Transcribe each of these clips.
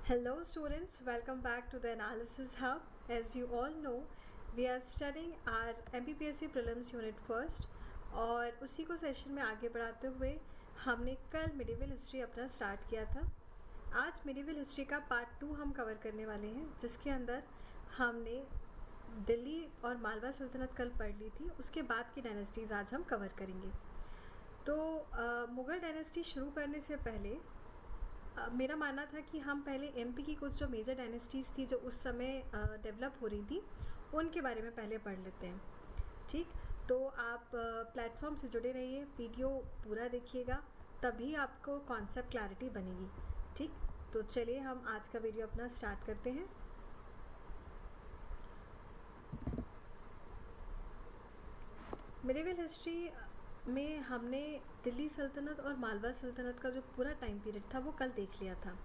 Hello students, welcome back to the Analysis Hub. As you all know, we are studying our MPPSC Prelims Unit First और उसी को session में आगे बढ़ाते हुए हमने कल मिडिवल हिस्ट्री अपना स्टार्ट किया था। आज मिडिवल हिस्ट्री का पार्ट 2 हम कवर करने वाले हैं, जिसके अंदर हमने दिल्ली और मालवा सल्तनत कल पढ़ ली थी। उसके बाद की डायनेस्टीज़ आज हम कवर करेंगे। तो मुग़ल डायनेस्टी शुरू करने से पहले मेरा मानना था कि हम पहले एमपी की कुछ जो मेजर डायनेस्टीज़ थी जो उस समय डेवलप हो रही थी उनके बारे में पहले पढ़ लेते हैं। ठीक, तो आप प्लेटफॉर्म से जुड़े रहिए, वीडियो पूरा देखिएगा, तभी आपको कॉन्सेप्ट क्लैरिटी बनेगी। ठीक, तो चलिए हम आज का वीडियो अपना स्टार्ट करते हैं। मिडिवल हिस्ट्री में हमने दिल्ली सल्तनत और मालवा सल्तनत का जो पूरा टाइम पीरियड था वो कल देख लिया था।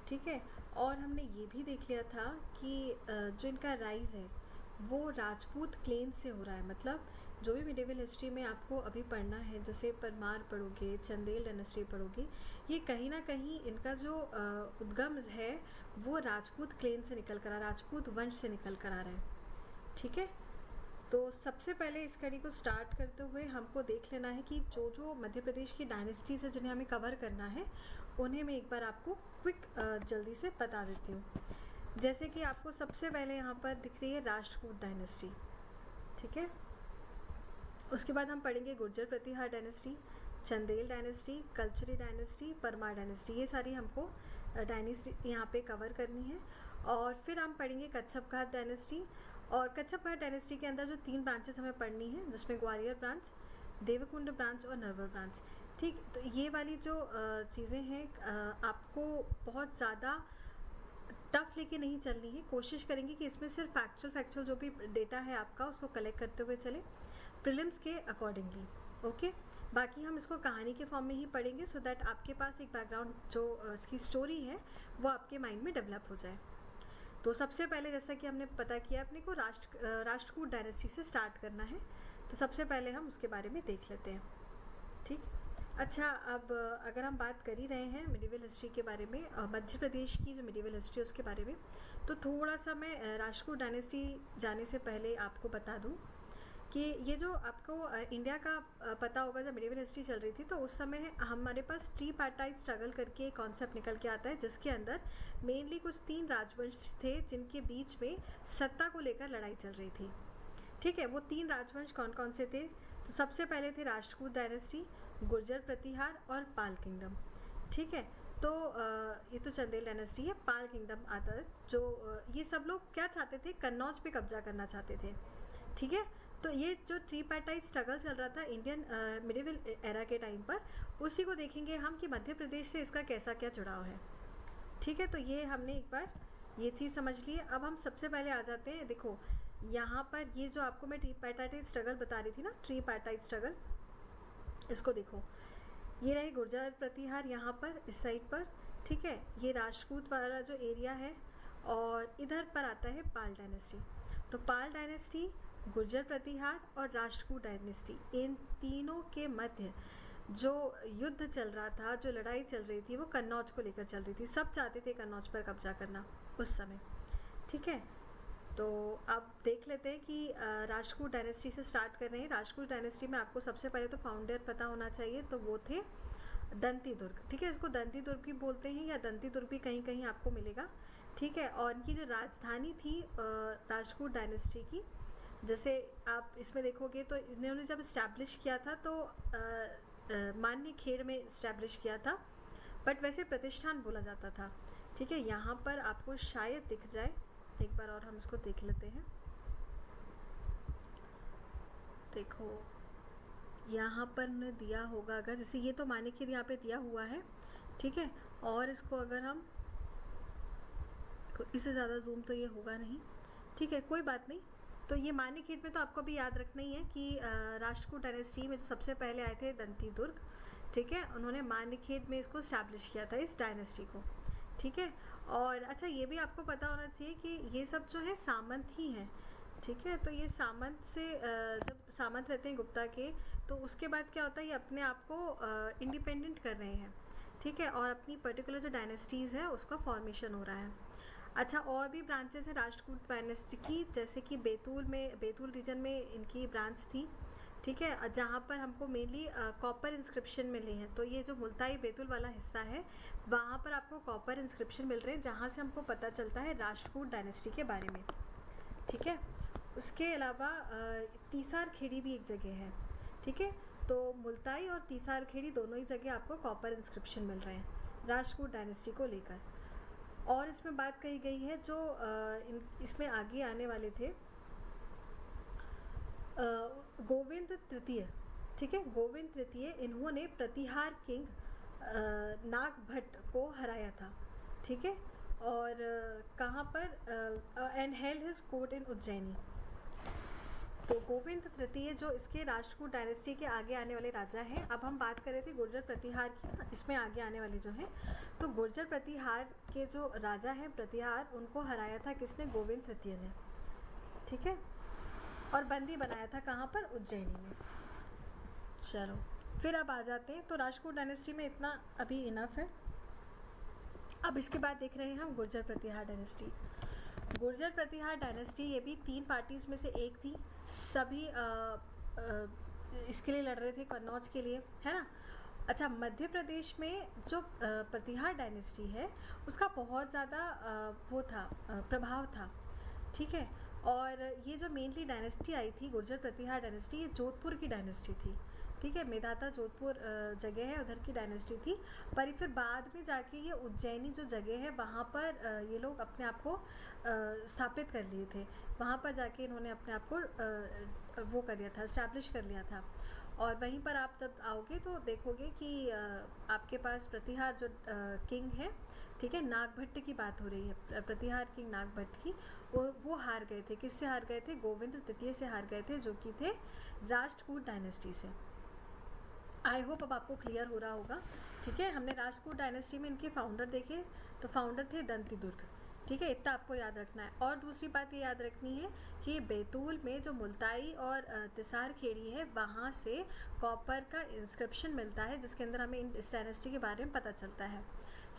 ठीक है, और हमने ये भी देख लिया था कि जो इनका राइज है वो राजपूत क्लेन से हो रहा है। मतलब जो भी मिडिवल हिस्ट्री में आपको अभी पढ़ना है, जैसे परमार पढ़ोगे, चंदेल डायनेस्टी पढ़ोगे, ये कहीं ना कहीं इनका जो उद्गम है वो राजपूत क्लेन से निकल कर राजपूत वंश से निकल कर आ रहा है। ठीक है, तो सबसे पहले इस कड़ी को स्टार्ट करते हुए हमको देख लेना है कि जो जो मध्य प्रदेश की डायनेस्टीज़ है जिन्हें हमें कवर करना है उन्हें मैं एक बार आपको क्विक जल्दी से बता देती हूँ। जैसे कि आपको सबसे पहले यहाँ पर दिख रही है राष्ट्रकूट डायनेस्टी। ठीक है, उसके बाद हम पढ़ेंगे Gurjar Pratihar dynasty, Chandel dynasty, Kalachuri dynasty, Parmar dynasty. ये सारी हमको डायनेस्टी यहाँ पे कवर करनी है। और फिर हम पढ़ेंगे कच्छप घाट डायनेस्टी। और कच्छप घाट डायनेस्टी के अंदर जो 3 ब्रांचेस हमें पढ़नी है, जिसमें ग्वालियर ब्रांच, देवकुंड ब्रांच और नरवर ब्रांच। ठीक, तो ये वाली जो चीज़ें हैं आपको बहुत ज़्यादा टफ लेके नहीं चलनी है। कोशिश करेंगे कि इसमें सिर्फ फैक्चुअल जो भी डेटा है आपका उसको कलेक्ट करते हुए चले प्रीलिम्स के अकॉर्डिंगली। ओके, बाकी हम इसको कहानी के फॉर्म में ही पढ़ेंगे सो दैट आपके पास एक बैकग्राउंड जो इसकी स्टोरी है वो आपके माइंड में डेवलप हो जाए। तो सबसे पहले जैसा कि हमने पता किया अपने को राष्ट्रकूट डायनेस्टी से स्टार्ट करना है, तो सबसे पहले हम उसके बारे में देख लेते हैं। ठीक, अच्छा, अब अगर हम बात कर ही रहे हैं मिडिवल हिस्ट्री के बारे में, मध्य प्रदेश की जो मिडिवल हिस्ट्री है उसके बारे में, तो थोड़ा सा मैं राष्ट्रकूट डायनेस्टी जाने से पहले आपको बता दूं कि ये जो आपको इंडिया का पता होगा, जब मिडिवल हिस्ट्री चल रही थी तो उस समय हमारे पास ट्रीपार्टाइट स्ट्रगल करके एक कॉन्सेप्ट निकल के आता है, जिसके अंदर मेनली कुछ 3 राजवंश थे जिनके बीच में सत्ता को लेकर लड़ाई चल रही थी। ठीक है, वो 3 राजवंश कौन कौन से थे? तो सबसे पहले थे राष्ट्रकूट डायनेस्टी, गुर्जर प्रतिहार और पाल किंगडम। ठीक है, तो ये तो चंदेल डायनेस्टी है। पाल किंगडम आता है जो ये सब लोग क्या चाहते थे, कन्नौज पे कब्जा करना चाहते थे। ठीक है, तो ये जो ट्रीपार्टाइट स्ट्रगल चल रहा था इंडियन मिडिवल एरा के टाइम पर, उसी को देखेंगे हम कि मध्य प्रदेश से इसका कैसा क्या जुड़ाव है। ठीक है, तो ये हमने एक बार ये चीज़ समझ ली है। अब हम सबसे पहले आ जाते हैं, देखो यहाँ पर ये जो आपको मैं ट्रीपार्टाइट स्ट्रगल बता रही थी ना, ट्रीपार्टाइट स्ट्रगल, इसको देखो, ये रहे गुर्जर प्रतिहार यहाँ पर इस साइड पर। ठीक है, ये राजपूत वाला जो एरिया है, और इधर पर आता है पाल डायनेस्टी। तो पाल डायनेस्टी, गुर्जर प्रतिहार और राष्ट्रकूट डायनेस्टी, इन तीनों के मध्य जो युद्ध चल रहा था, जो लड़ाई चल रही थी, वो कन्नौज को लेकर चल रही थी। सब चाहते थे कन्नौज पर कब्जा करना उस समय। ठीक है, तो अब देख लेते हैं कि राष्ट्रकूट डायनेस्टी से स्टार्ट कर रहे हैं। राष्ट्रकूट डायनेस्टी में आपको सबसे पहले तो फाउंडर पता होना चाहिए, तो वो थे दंती दुर्ग। ठीक है, इसको दंती दुर्ग भी बोलते हैं या दंती दुर्ग भी कहीं कहीं आपको मिलेगा। ठीक है, और इनकी जो राजधानी थी राष्ट्रकूट डायनेस्टी की, जैसे आप इसमें देखोगे तो इन्होंने जब इस्टेब्लिश किया था तो मान्य खेड़ में इस्टेब्लिश किया था, बट वैसे प्रतिष्ठान बोला जाता था। ठीक है, यहाँ पर आपको शायद दिख जाए, एक बार और हम इसको देख लेते हैं। देखो यहाँ पर ने दिया होगा, अगर जैसे ये तो मानेखेत यहाँ पे दिया हुआ है। ठीक है, और इसको अगर हम, इससे ज़्यादा जूम तो ये होगा नहीं। ठीक है, कोई बात नहीं। तो ये मानेखेत में तो आपको भी याद रखना ही है कि राष्ट्रकूट डायनेस्टी में जो सबसे पहले आए थे दंती दुर्ग। ठीक है, उन्होंने मानेखेत में इसको स्टैब्लिश किया था, इस डायनेस्टी को। ठीक है, और अच्छा ये भी आपको पता होना चाहिए कि ये सब जो है सामंत ही हैं। ठीक है, तो ये सामंत से जब सामंत रहते हैं गुप्ता के, तो उसके बाद क्या होता है, ये अपने आप को इंडिपेंडेंट कर रहे हैं। ठीक है, और अपनी पर्टिकुलर जो डायनेस्टीज़ है उसका फॉर्मेशन हो रहा है। अच्छा, और भी ब्रांचेस हैं राष्ट्रकूट डायनेस्टी की, जैसे कि बैतूल रीजन में इनकी ब्रांच थी, ठीक है, जहाँ पर हमको मेनली कॉपर इंस्क्रिप्शन मिले हैं। तो ये जो मुल्ताई बैतूल वाला हिस्सा है वहाँ पर आपको कॉपर इंस्क्रिप्शन मिल रहे हैं, जहाँ से हमको पता चलता है राष्ट्रकूट डायनेस्टी के बारे में, ठीक है। उसके अलावा तीसार खेड़ी भी एक जगह है, ठीक है। तो मुल्ताई और तीसार खेड़ी दोनों ही जगह आपको कॉपर इंस्क्रिप्शन मिल रहे हैं राष्ट्रकूट डायनेस्टी को लेकर। और इसमें बात कही गई है जो इसमें आगे आने वाले थे गोविंद तृतीय, ठीक है, गोविंद तृतीय, इन्होंने प्रतिहार किंग नागभट्ट को हराया था, ठीक है। और कहाँ पर, एंड हेल्ड हिज कोर्ट इन उज्जैनी। तो गोविंद तृतीय जो इसके राष्ट्रकूट डायनेस्टी के आगे आने वाले राजा हैं। अब हम बात कर रहे थे गुर्जर प्रतिहार की, इसमें आगे आने वाले जो हैं, तो गुर्जर प्रतिहार के जो राजा हैं प्रतिहार, उनको हराया था किसने? गोविंद तृतीय ने, ठीक है, और बंदी बनाया था कहाँ पर? उज्जैनी में। चलो फिर अब आ जाते हैं, तो राष्ट्रकूट डायनेस्टी में इतना अभी इनफ है। अब इसके बाद देख रहे हैं हम गुर्जर प्रतिहार डायनेस्टी। गुर्जर प्रतिहार डायनेस्टी ये भी 3 पार्टीज में से एक थी। सभी इसके लिए लड़ रहे थे, कन्नौज के लिए, है ना। अच्छा, मध्य प्रदेश में जो प्रतिहार डायनेस्टी है उसका बहुत ज़्यादा वो था, प्रभाव था, ठीक है। और ये जो मेनली डायनेस्टी आई थी गुर्जर प्रतिहार डायनेस्टी, ये जोधपुर की डायनेस्टी थी, ठीक है। मेदाता जोधपुर जगह है, उधर की डायनेस्टी थी। पर फिर बाद में जाके ये उज्जैनी जो जगह है वहाँ पर ये लोग अपने आप को स्थापित कर लिए थे। वहाँ पर जाके इन्होंने अपने आप को वो कर लिया था, इस्टेब्लिश कर लिया था। और वहीं पर आप जब आओगे तो देखोगे कि आपके पास प्रतिहार जो किंग है, ठीक है, नागभट्ट की बात हो रही है, प्रतिहार किंग नागभट्ट की, वो हार गए थे। किससे हार गए थे? गोविंद तृतीय से हार गए थे, जो कि थे राष्ट्रकूट डायनेस्टी से। आई होप अब आपको क्लियर हो रहा होगा, ठीक है। हमने राष्ट्रकूट डायनेस्टी में इनके फाउंडर देखे, तो फाउंडर थे दंती दुर्ग, ठीक है, इतना आपको याद रखना है। और दूसरी बात ये याद रखनी है कि बैतूल में जो मुल्ताई और तिसार खेड़ी है वहाँ से कॉपर का इंस्क्रिप्शन मिलता है, जिसके अंदर हमें इस डायनेस्टी के बारे में पता चलता है।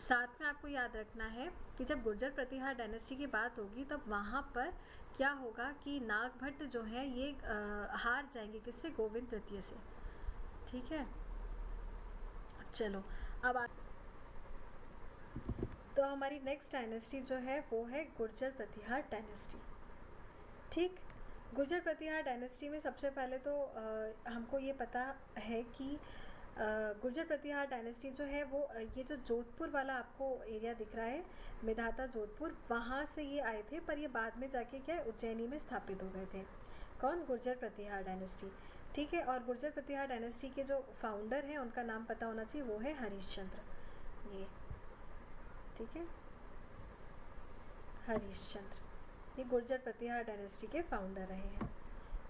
साथ में आपको याद रखना है कि जब गुर्जर प्रतिहार डायनेस्टी की बात होगी तब वहाँ पर क्या होगा कि नागभट्ट जो है ये हार जाएंगे, किससे? गोविंद तृतीय से, ठीक है। चलो अब तो हमारी नेक्स्ट डायनेस्टी जो है वो है गुर्जर प्रतिहार डायनेस्टी, ठीक। गुर्जर प्रतिहार डायनेस्टी में सबसे पहले तो हमको ये पता है कि गुर्जर प्रतिहार डायनेस्टी जो है वो ये जो जोधपुर वाला आपको एरिया दिख रहा है, मेदाता जोधपुर, वहाँ से ये आए थे। पर ये बाद में जाके क्या है, उज्जैनी में स्थापित हो गए थे। कौन? गुर्जर प्रतिहार डायनेस्टी, ठीक है। और गुर्जर प्रतिहार डायनेस्टी के जो फाउंडर हैं उनका नाम पता होना चाहिए, वो है हरिश्चंद्र, ये, ठीक है, हरिश्चंद्र, ये गुर्जर प्रतिहार डायनेस्टी के फाउंडर रहे हैं,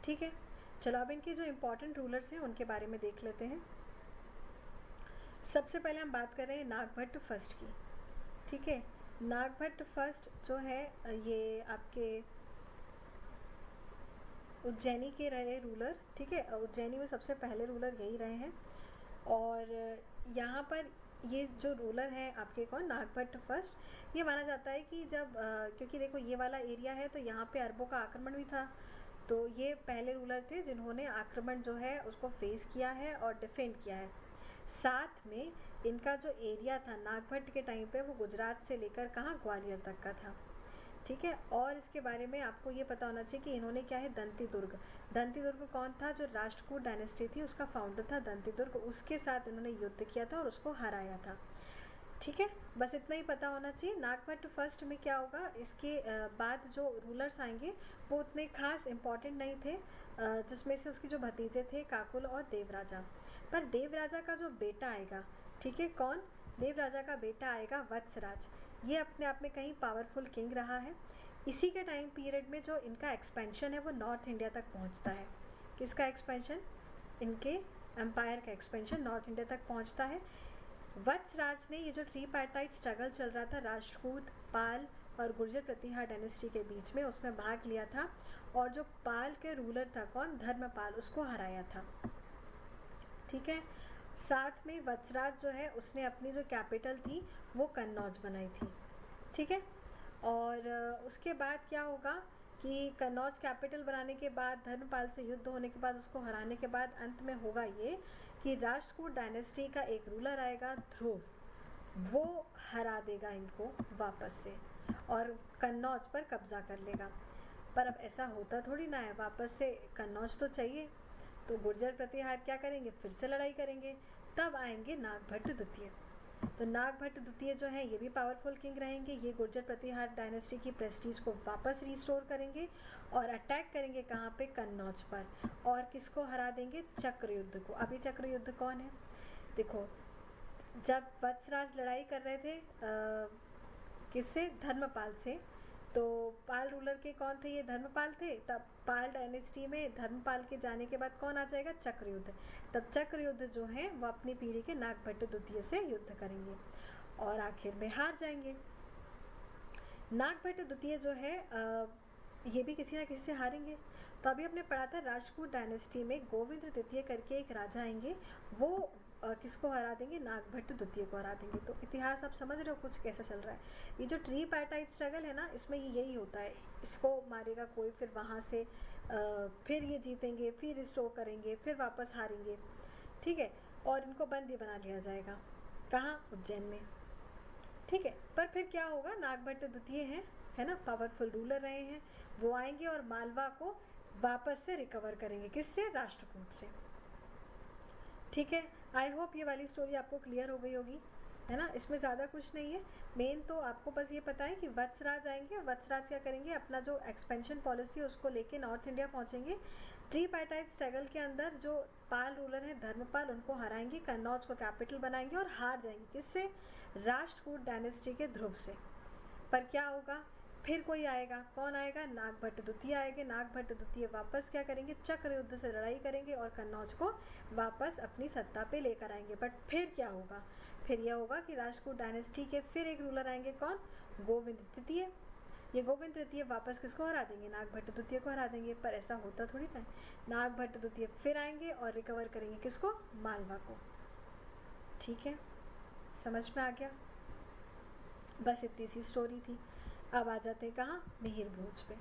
ठीक है। चलो अब इनके जो इम्पोर्टेंट रूलर्स हैं उनके बारे में देख लेते हैं। सबसे पहले हम बात कर रहे हैं नागभट्ट फर्स्ट की, ठीक है। नागभट्ट फर्स्ट जो है ये आपके उज्जैनी के रहे रूलर, ठीक है। उज्जैनी में सबसे पहले रूलर यही रहे हैं। और यहाँ पर ये जो रूलर हैं आपके कौन? नागभट्ट फर्स्ट। ये माना जाता है कि जब क्योंकि देखो ये वाला एरिया है तो यहाँ पे अरबों का आक्रमण भी था, तो ये पहले रूलर थे जिन्होंने आक्रमण जो है उसको फेस किया है और डिफेंड किया है। साथ में इनका जो एरिया था नागभट्ट के टाइम पे वो गुजरात से लेकर कहाँ? ग्वालियर तक का था, ठीक है। और इसके बारे में आपको ये पता होना चाहिए कि इन्होंने क्या है, दंती दुर्ग, दंती दुर्ग कौन था? जो राष्ट्रकूट डायनेस्टी थी उसका फाउंडर था दंती दुर्ग, उसके साथ इन्होंने युद्ध किया था और उसको हराया था, ठीक है। बस इतना ही पता होना चाहिए। नागभट्ट फर्स्ट में क्या होगा, इसके बाद जो रूलर्स आएंगे वो उतने खास इम्पॉर्टेंट नहीं थे, जिसमें से उसके जो भतीजे थे काकुल और देवराजा। पर देवराजा का जो बेटा आएगा, ठीक है, कौन? देवराजा का बेटा आएगा वत्सराज। ये अपने आप में कहीं पावरफुल किंग रहा है। इसी के टाइम पीरियड में जो इनका एक्सपेंशन है वो नॉर्थ इंडिया तक पहुंचता है। किसका एक्सपेंशन? इनके एम्पायर का एक्सपेंशन नॉर्थ इंडिया तक पहुंचता है। वत्सराज ने ये जो ट्रीपार्टाइट स्ट्रगल चल रहा था राष्ट्रकूट, पाल और गुर्जर प्रतिहार डायनेस्टी के बीच में, उसमें भाग लिया था और जो पाल के रूलर था कौन? धर्मपाल, उसको हराया था, ठीक है। साथ में वत्सराज जो है उसने अपनी जो कैपिटल थी वो कन्नौज बनाई थी, ठीक है। और उसके बाद क्या होगा कि कन्नौज कैपिटल बनाने के बाद, धर्मपाल से युद्ध होने के बाद, उसको हराने के बाद अंत में होगा ये कि राष्ट्रकूट डायनेस्टी का एक रूलर आएगा ध्रुव, वो हरा देगा इनको वापस से और कन्नौज पर कब्जा कर लेगा। पर अब ऐसा होता थोड़ी ना है, वापस से कन्नौज तो चाहिए, तो गुर्जर प्रतिहार क्या करेंगे, फिर से लड़ाई करेंगे। तब आएंगे नागभट्ट द्वितीय। तो नागभट्ट द्वितीय जो है ये भी पावरफुल किंग रहेंगे, ये गुर्जर प्रतिहार डायनेस्टी की प्रेस्टीज को वापस रिस्टोर करेंगे और अटैक करेंगे कहाँ पे, कन्नौज पर। और किसको हरा देंगे, चक्रयुद्ध को। अभी चक्रयुद्ध कौन है, देखो जब वत्सराज लड़ाई कर रहे थे किससे, धर्मपाल से, तो पाल रूलर के कौन थे, ये धर्मपाल थे। तब पाल डायनेस्टी में धर्मपाल के जाने के बाद कौन आ जाएगा, चक्रयुद्ध। तब चक्रयुद्ध जो है वो अपनी पीढ़ी के नागभट्ट द्वितीय से युद्ध करेंगे और आखिर में हार जाएंगे। नागभट्ट द्वितीय जो है ये भी किसी ना किसी से हारेंगे। तो अभी हमने पढ़ा था राष्ट्रकूट डायनेस्टी में गोविंद तृतीय करके एक राजा आएंगे, वो किसको हरा देंगे, नागभट्ट द्वितीय को हरा देंगे। तो इतिहास आप समझ रहे हो कुछ कैसा चल रहा है। ये जो ट्रीपार्टाइट स्ट्रगल है ना, इसमें यही होता है, इसको मारेगा कोई, फिर वहाँ से फिर ये जीतेंगे, फिर रिस्टोर करेंगे, फिर वापस हारेंगे, ठीक है। और इनको बंदी बना लिया जाएगा, कहाँ, उज्जैन में, ठीक है। पर फिर क्या होगा, नागभट्ट द्वितीय है ना, पावरफुल रूलर रहे हैं, वो आएंगे और मालवा को वापस से रिकवर करेंगे, किससे, राष्ट्रकूट से, ठीक है। आई होप ये वाली स्टोरी आपको क्लियर हो गई होगी, है ना। इसमें ज़्यादा कुछ नहीं है, मेन तो आपको बस ये पता है कि वत्सराज आएंगे, वत्सराज क्या करेंगे, अपना जो एक्सपेंशन पॉलिसी है उसको लेके नॉर्थ इंडिया पहुंचेंगे। ट्रीपार्टाइट स्ट्रगल के अंदर जो पाल रूलर है धर्मपाल, उनको हराएंगे, कन्नौज को कैपिटल बनाएंगे और हार जाएंगे, किससे, राष्ट्रकूट डायनेस्टी के ध्रुव से। पर क्या होगा, फिर कोई आएगा, कौन आएगा, नागभट्ट द्वितीय आएंगे। नागभट्ट द्वितीय वापस क्या करेंगे, चक्रयुद्ध से लड़ाई करेंगे और कन्नौज को वापस अपनी सत्ता पे लेकर आएंगे। बट फिर क्या होगा, फिर यह होगा कि राष्ट्रकूट डायनेस्टी के फिर एक रूलर आएंगे, कौन, गोविंद तृतीय। ये गोविंद तृतीय वापस किसको हरा देंगे, नागभट्ट द्वितीय को हरा देंगे। पर ऐसा होता थोड़ी ना, नागभट्ट द्वितीय फिर आएंगे और रिकवर करेंगे किसको, मालवा को, ठीक है। समझ में आ गया, बस इतनी सी स्टोरी थी। अब आ जाते हैं कहाँ, मिहिर भोज पे।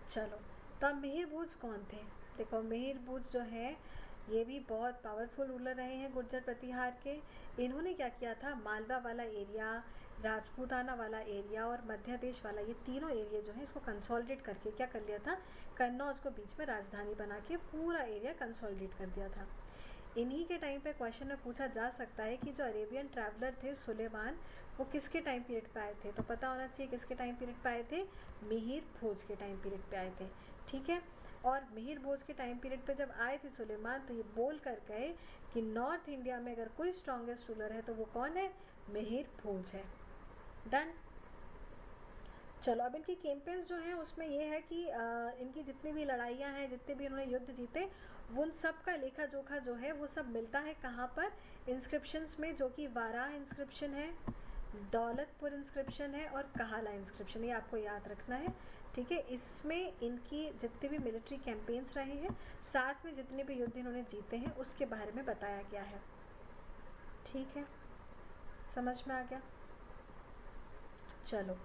चलो, तो अब मिहिर भोज कौन थे, देखो मिहिर भोज जो है ये भी बहुत पावरफुल रूलर रहे हैं गुर्जर प्रतिहार के। इन्होंने क्या किया था, मालवा वाला एरिया, राजपूताना वाला एरिया और मध्य देश वाला, ये तीनों एरिया जो है इसको कंसोलिडेट करके क्या कर लिया था, कन्नौज को बीच में राजधानी बना के पूरा एरिया कंसोलिडेट कर दिया था। इन्हीं के टाइम पे क्वेश्चन में पूछा जा सकता है कि जो अरेबियन ट्रैवलर थे सुलेमान, वो किसके टाइम पीरियड पे आए थे, तो पता होना चाहिए किसके टाइम पीरियड पे आए थे, मिहिर भोज के टाइम पीरियड पे आए थे, ठीक है। और मिहिर भोज के टाइम पीरियड पे जब आए थे सुलेमान, तो ये बोल कर गए कि नॉर्थ इंडिया में अगर कोई स्ट्रॉन्गेस्ट रूलर है तो वो कौन है, मिहिर भोज है। डन। चलो, अब इनकी कैंपेन्स जो हैं उसमें ये है कि इनकी जितनी भी लड़ाइयाँ हैं, जितने भी इन्होंने युद्ध जीते, उन सब का लेखा जोखा जो है वो सब मिलता है कहाँ पर, इंस्क्रिप्शंस में, जो कि वाराह इंस्क्रिप्शन है, दौलतपुर इंस्क्रिप्शन है और कहाला इंस्क्रिप्शन, ये आपको याद रखना है, ठीक है। इसमें इनकी जितने भी मिलिट्री कैंपेन्स रहे हैं, साथ में जितने भी युद्ध इन्होंने जीते हैं, उसके बारे में बताया गया है, ठीक है। समझ में आ गया। चलो,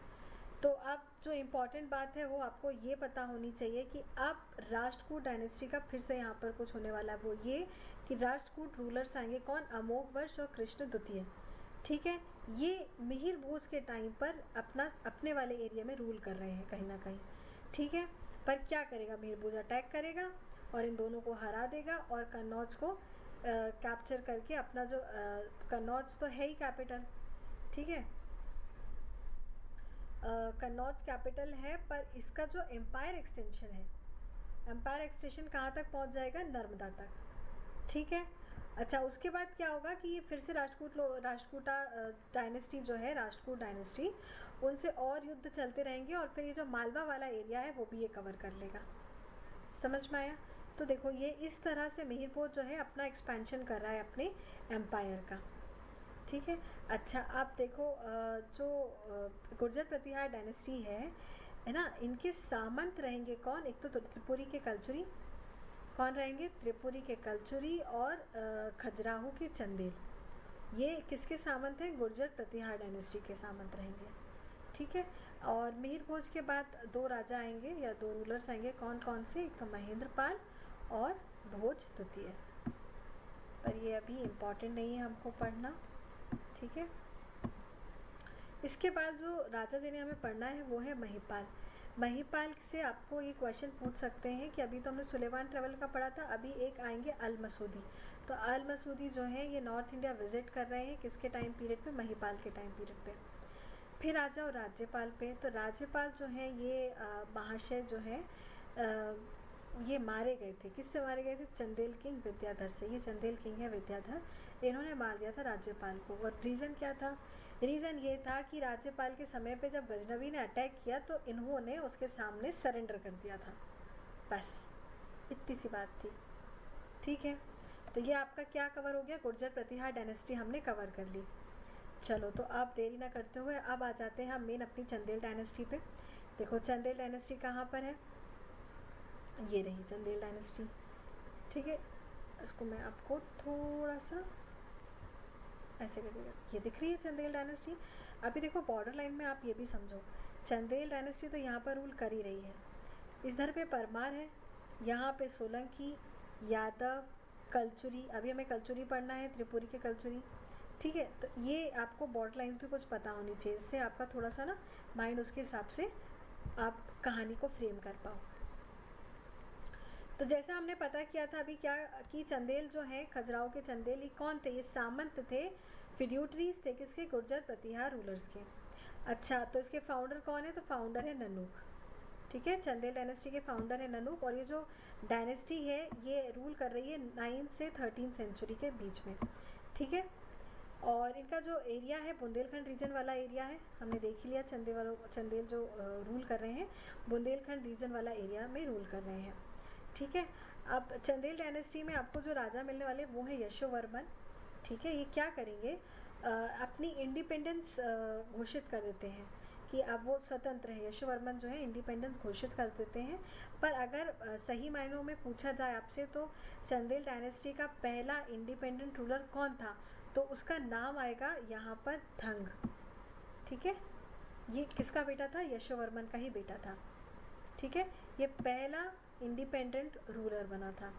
तो अब जो इम्पॉर्टेंट बात है वो आपको ये पता होनी चाहिए कि अब राष्ट्रकूट डायनेस्टी का फिर से यहाँ पर कुछ होने वाला है, वो ये कि राष्ट्रकूट रूलर्स आएंगे, कौन, अमोघवर्ष और कृष्ण द्वितीय, ठीक है। ये मिहिर भोज के टाइम पर अपने वाले एरिया में रूल कर रहे हैं कहीं ना कहीं, ठीक है। पर क्या करेगा, मिहिर भोज अटैक करेगा और इन दोनों को हरा देगा और कन्नौज को कैप्चर करके अपना जो कन्नौज तो है ही कैपिटल, ठीक है, कन्नौज कैपिटल है, पर इसका जो एम्पायर एक्सटेंशन है, एम्पायर एक्सटेंशन कहाँ तक पहुँच जाएगा, नर्मदा तक, ठीक है। अच्छा, उसके बाद क्या होगा कि ये फिर से राष्ट्रकूटा डायनेस्टी जो है, राष्ट्रकूट डायनेस्टी, उनसे और युद्ध चलते रहेंगे और फिर ये जो मालवा वाला एरिया है वो भी ये कवर कर लेगा। समझ में आया। तो देखो, ये इस तरह से मिहिर भोज जो है अपना एक्सपेंशन कर रहा है अपने एम्पायर का, ठीक है। अच्छा, आप देखो जो गुर्जर प्रतिहार डायनेस्टी है ना, इनके सामंत रहेंगे कौन, एक तो त्रिपुरी के कलचुरी, कौन रहेंगे? त्रिपुरी के कलचुरी और खजुराहो के चंदेल। ये किसके सामंत हैं? गुर्जर प्रतिहार डायनेस्टी के सामंत रहेंगे, ठीक है। और मिहिर भोज के बाद 2 राजा आएंगे या 2 रूलर्स आएंगे, कौन कौन से? एक तो महेंद्र पाल और भोज द्वितीय, पर ये अभी इम्पॉर्टेंट नहीं है हमको पढ़ना, ठीक है। इसके बाद जो राजा जिन्हें हमें पढ़ना है वो है महिपाल। महिपाल से आपको ये क्वेश्चन पूछ सकते हैं कि अभी तो हमने सुलेमान ट्रेवल का पढ़ा था, अभी एक आएंगे अल मसूदी। तो अल मसूदी जो है ये नॉर्थ इंडिया विजिट कर रहे हैं, किसके टाइम पीरियड पे? महिपाल के टाइम पीरियड पे। फिर आ जाओ राज्यपाल पे। तो राज्यपाल जो है ये महाशय जो है ये मारे गए थे, किससे मारे गए थे? चंदेल किंग विद्याधर से। ये चंदेल किंग है विद्याधर, इन्होंने मार दिया था राज्यपाल को। और रीज़न क्या था? रीज़न ये था कि राज्यपाल के समय पे जब गजनवी ने अटैक किया तो इन्होंने उसके सामने सरेंडर कर दिया था, बस इतनी सी बात थी, ठीक है। तो ये आपका क्या कवर हो गया? गुर्जर प्रतिहार डायनेस्टी हमने कवर कर ली। चलो तो अब देरी ना करते हुए अब आ जाते हैं हम मेन अपनी चंदेल डायनेस्टी पे। देखो चंदेल डायनेस्टी कहाँ पर है? ये रही चंदेल डायनेस्टी, ठीक है। इसको मैं आपको थोड़ा सा ऐसे कर देगा, ये दिख रही है चंदेल डायनेस्टी। अभी देखो बॉर्डर लाइन में आप ये भी समझो, चंदेल डायनेस्टी तो यहाँ पर रूल कर ही रही है। इधर पे परमार है, यहाँ पे सोलंकी, यादव, कलचुरी, अभी हमें कलचुरी पढ़ना है, त्रिपुरी के कलचुरी, ठीक है। तो ये आपको बॉर्डर लाइन्स भी कुछ पता होनी चाहिए, इससे आपका थोड़ा सा ना माइंड उसके हिसाब से आप कहानी को फ्रेम कर पाओ। तो जैसा हमने पता किया था अभी क्या कि चंदेल जो है, खजुराहो के चंदेल, ये कौन थे? ये सामंत थे, फिड्यूटरीज थे, किसके? गुर्जर प्रतिहार रूलर्स के। अच्छा, तो इसके फाउंडर कौन है? तो फाउंडर है ननूक, ठीक है। चंदेल डायनेस्टी के फाउंडर है ननूक। और ये जो डायनेस्टी है ये रूल कर रही है 9 से 13 सेंचुरी के बीच में, ठीक है। और इनका जो एरिया है बुंदेलखंड रीजन वाला एरिया है, हमने देख ही लिया। चंदेल जो रूल कर रहे हैं बुंदेलखंड रीजन वाला एरिया में रूल कर रहे हैं, ठीक है। अब चंदेल डायनेस्टी में आपको जो राजा मिलने वाले वो है यशोवर्मन, ठीक है। ये क्या करेंगे? अपनी इंडिपेंडेंस घोषित कर देते हैं कि अब वो स्वतंत्र है। यशोवर्मन जो है इंडिपेंडेंस घोषित कर देते हैं। पर अगर सही मायनों में पूछा जाए आपसे तो चंदेल डायनेस्टी का पहला इंडिपेंडेंट रूलर कौन था? तो उसका नाम आएगा यहाँ पर धंग, ठीक है। ये किसका बेटा था? यशोवर्मन का ही बेटा था, ठीक है। ये पहला इंडिपेंडेंट रूलर बना था।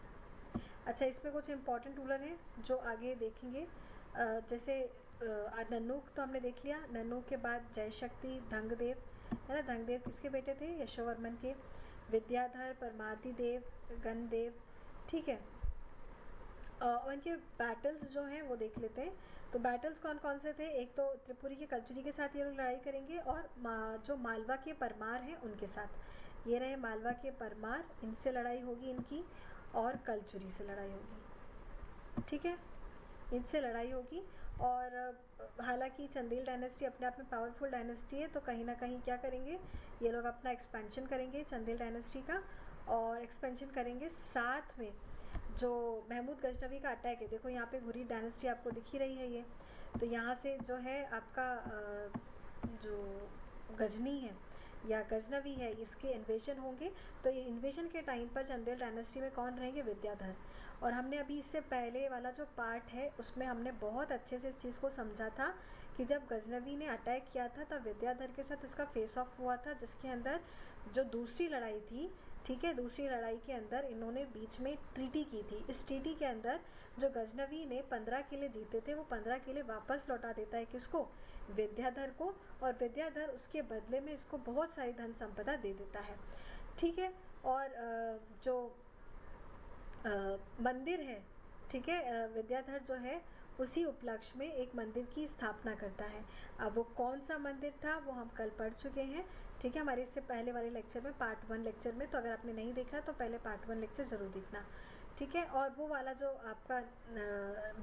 अच्छा, इसमें कुछ इंपॉर्टेंट रूलर हैं जो आगे देखेंगे, जैसे नन्नूक तो हमने देख लिया। नन्नूक के बाद जयशक्ति, धंगदेव, है ना। धंगदेव किसके बेटे थे? यशोवर्मन के। विद्याधर, परमार्दी देव, गणदेव, ठीक है। और इनके बैटल्स जो हैं वो देख लेते हैं। तो बैटल्स कौन कौन से थे? एक तो त्रिपुरी के कलचुरी के साथ ये लोग लड़ाई करेंगे, और जो मालवा के परमार हैं उनके साथ। ये रहे मालवा के परमार, इनसे लड़ाई होगी इनकी, और कलचुरी से लड़ाई होगी, ठीक है। इनसे लड़ाई होगी। और हालांकि चंदेल डायनेस्टी अपने आप में पावरफुल डायनेस्टी है, तो कहीं ना कहीं क्या करेंगे ये लोग? अपना एक्सपेंशन करेंगे चंदेल डायनेस्टी का, और एक्सपेंशन करेंगे साथ में जो महमूद गजनवी का अटैक है। देखो यहाँ पे घुरीद डायनेस्टी आपको दिख ही रही है ये। तो यहाँ से जो है आपका जो गजनी है या गजनवी है, इसके इन्वेजन होंगे। तो ये इन्वेजन के टाइम पर चंदेल डायनेस्टी में कौन रहेंगे? विद्याधर। और हमने अभी इससे पहले वाला जो पार्ट है उसमें हमने बहुत अच्छे से इस चीज़ को समझा था कि जब गजनवी ने अटैक किया था तब विद्याधर के साथ इसका फेस ऑफ हुआ था, जिसके अंदर जो दूसरी लड़ाई थी, ठीक है, दूसरी लड़ाई के अंदर इन्होंने बीच में ट्रीटी की थी। इस ट्रीटी के अंदर जो गजनवी ने 15 किले जीते थे वो 15 किले वापस लौटा देता है, किसको? विद्याधर को। और विद्याधर उसके बदले में इसको बहुत सारी धन संपदा दे देता है, ठीक है। और जो मंदिर है, ठीक है, विद्याधर जो है उसी उपलक्ष्य में एक मंदिर की स्थापना करता है। अब वो कौन सा मंदिर था वो हम कल पढ़ चुके हैं, ठीक है, हमारे इससे पहले वाले लेक्चर में, पार्ट 1 लेक्चर में। तो अगर आपने नहीं देखा तो पहले पार्ट 1 लेक्चर ज़रूर देखना, ठीक है। और वो वाला जो आपका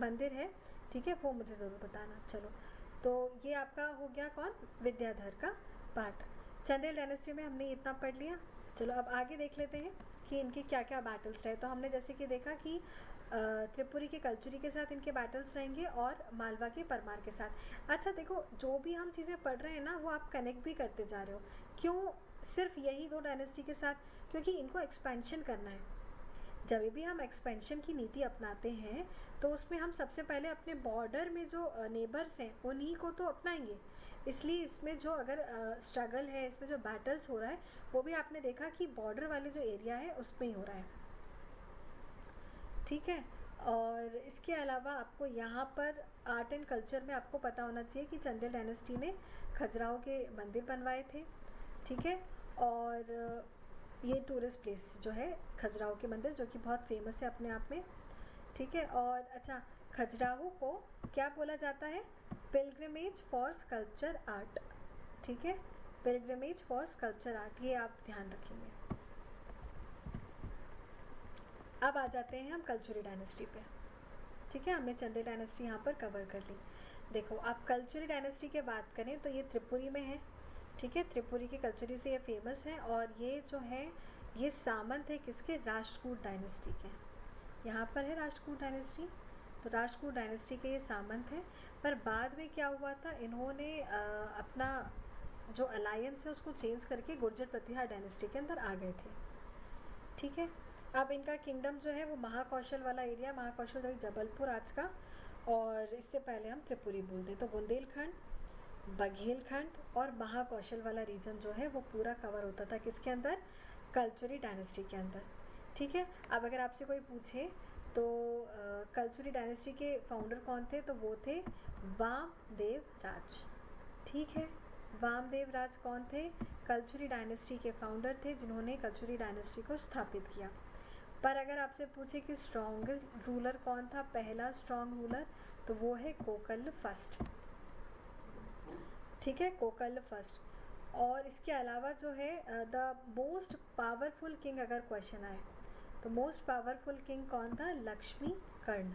मंदिर है, ठीक है, वो मुझे ज़रूर बताना। चलो, तो ये आपका हो गया कौन? विद्याधर का पार्ट। चंदेल डायनेस्टी में हमने इतना पढ़ लिया। चलो अब आगे देख लेते हैं कि इनके क्या क्या बैटल्स रहे। तो हमने जैसे कि देखा कि त्रिपुरी के कलचुरी के साथ इनके बैटल्स रहेंगे और मालवा के परमार के साथ। अच्छा देखो, जो भी हम चीज़ें पढ़ रहे हैं ना वो आप कनेक्ट भी करते जा रहे हो। क्यों सिर्फ यही 2 डायनेस्टी के साथ? क्योंकि इनको एक्सपेंशन करना है। जब भी हम एक्सपेंशन की नीति अपनाते हैं तो उसमें हम सबसे पहले अपने बॉर्डर में जो नेबर्स हैं उन्हीं को तो अपनाएंगे। इसलिए इसमें जो अगर स्ट्रगल है, इसमें जो बैटल्स हो रहा है, वो भी आपने देखा कि बॉर्डर वाले जो एरिया है उसमें ही हो रहा है। ठीक है। और इसके अलावा आपको यहाँ पर आर्ट एंड कल्चर में आपको पता होना चाहिए कि चंदेल डायनेस्टी ने खजुराहो के मंदिर बनवाए थे। ठीक है। और ये टूरिस्ट प्लेस जो है खजुराहो के मंदिर, जो कि बहुत फेमस है अपने आप में। ठीक है। और अच्छा, खजुराहो को क्या बोला जाता है? Pilgrimage for sculpture art. ठीक है, पिलग्रिमेज फॉर स्कल्पचर आर्ट, ये आप ध्यान रखेंगे। अब आ जाते हैं हम कलचुरी डायनेस्टी पे। ठीक है, हमने चंदेल डायनेस्टी यहाँ पर कवर कर ली। देखो, आप कलचुरी डायनेस्टी की बात करें तो ये त्रिपुरी में है। ठीक है, त्रिपुरी की कल्चरी से ये फेमस है। और ये जो है ये सामंत है किसके? राष्ट्रकूट डायनेस्टी के। यहाँ पर है राष्ट्रकूट डायनेस्टी, तो राष्ट्रकूट डायनेस्टी के ये सामंत है। पर बाद में क्या हुआ था, इन्होंने अपना जो अलायंस है उसको चेंज करके गुर्जर प्रतिहार डायनेस्टी के अंदर आ गए थे। ठीक है। अब इनका किंगडम जो है वो महाकौशल वाला एरिया, महाकौशल जो जबलपुर आज का, और इससे पहले हम त्रिपुरी बोलते हैं, तो बुंदेलखंड, बघेलखंड और महाकौशल वाला रीजन जो है वो पूरा कवर होता था किसके अंदर? कलचुरी डायनेस्टी के अंदर। ठीक है। अब अगर आपसे कोई पूछे तो कलचुरी डायनेस्टी के फाउंडर कौन थे, तो वो थे वामदेव राज। ठीक है, वामदेव राज कौन थे? कलचुरी डायनेस्टी के फाउंडर थे, जिन्होंने कलचुरी डायनेस्टी को स्थापित किया। पर अगर आपसे पूछे कि स्ट्रॉन्गेस्ट रूलर कौन था, पहला स्ट्रॉन्ग रूलर, तो वो है कोकल्ल फर्स्ट। ठीक है, कोकल्ल फर्स्ट। और इसके अलावा जो है द मोस्ट पावरफुल किंग, अगर क्वेश्चन आए तो मोस्ट पावरफुल किंग कौन था? लक्ष्मी कर्ण।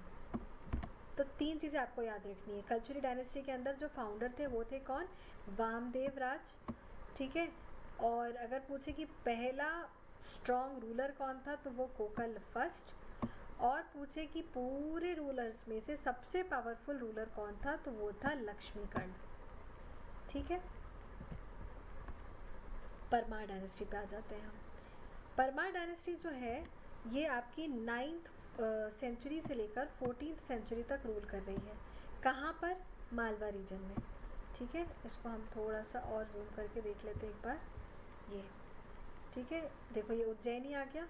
तो तीन चीज़ें आपको याद रखनी है। कलचुरी डायनेस्टी के अंदर जो फाउंडर थे वो थे कौन? वामदेव राज। ठीक है। और अगर पूछे कि पहला स्ट्रॉन्ग रूलर कौन था, तो वो कोकल्ल फर्स्ट। और पूछे कि पूरे रूलर्स में से सबसे पावरफुल रूलर कौन था, तो वो था लक्ष्मी कर्ण। ठीक है। परमार डायनेस्टी पे आ जाते हैं हम। परमार डायनेस्टी जो है ये आपकी 9th सेंचुरी से लेकर 14th सेंचुरी तक रूल कर रही है। कहाँ पर? मालवा रीजन में। ठीक है, इसको हम थोड़ा सा और जूम करके देख लेते हैं एक बार। ये ठीक है, देखो ये उज्जैनी आ गया।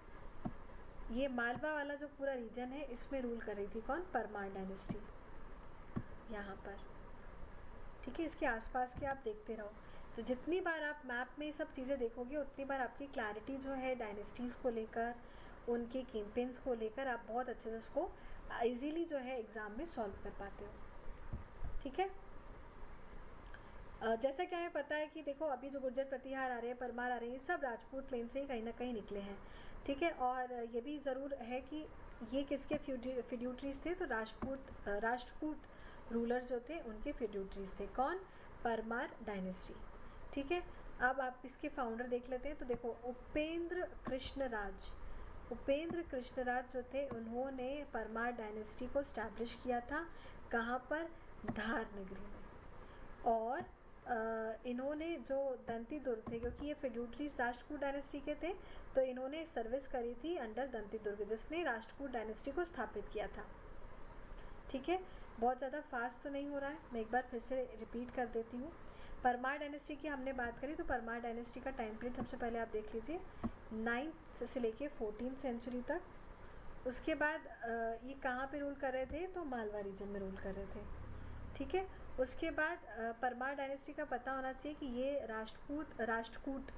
ये मालवा वाला जो पूरा रीजन है इसमें रूल कर रही थी कौन? परमार डायनेस्टी, यहाँ पर। ठीक है, इसके आसपास के आप देखते रहो। तो जितनी बार आप मैप में ये सब चीज़ें देखोगे उतनी बार आपकी क्लैरिटी जो है डायनेस्टीज़ को लेकर, उनके किंगपिन्स को लेकर, आप बहुत अच्छे से उसको इजीली जो है एग्ज़ाम में सॉल्व कर पाते हो। ठीक है। जैसा कि हमें पता है कि देखो अभी जो गुर्जर प्रतिहार आ रहे हैं, परमार आ रहे हैं, ये सब राजपूत लेन से ही कहीं ना कहीं निकले हैं। ठीक है। और ये भी ज़रूर है कि ये किसके फिड्यूटरीज थे, तो राष्ट्रकूट रूलर जो थे उनके फिड्यूटरीज थे। कौन? परमार डायनेस्टी। ठीक है। अब आप इसके फाउंडर देख लेते हैं। तो देखो उपेंद्र कृष्णराज, उपेंद्र कृष्णराज जो थे उन्होंने परमार डायनेस्टी को स्टैब्लिश किया था। कहाँ पर? धार नगरी में। और इन्होंने जो दंती दुर्ग थे, क्योंकि ये फिड्यूटरीज राष्ट्रकूट डायनेस्टी के थे, तो इन्होंने सर्विस करी थी अंडर दंती दुर्ग, जिसने राष्ट्रकूट डायनेस्टी को स्थापित किया था। ठीक है, बहुत ज़्यादा फास्ट तो नहीं हो रहा है, मैं एक बार फिर से रिपीट कर देती हूँ। परमार डायनेस्टी की हमने बात करी, तो परमार डायनेस्टी का टाइम पीरियड सबसे पहले आप देख लीजिए 9th से लेके 14th सेंचुरी तक। उसके बाद ये कहाँ पे रूल कर रहे थे, तो मालवा रीजन में रूल कर रहे थे। ठीक है। उसके बाद परमार डायनेस्टी का पता होना चाहिए कि ये राष्ट्रकूट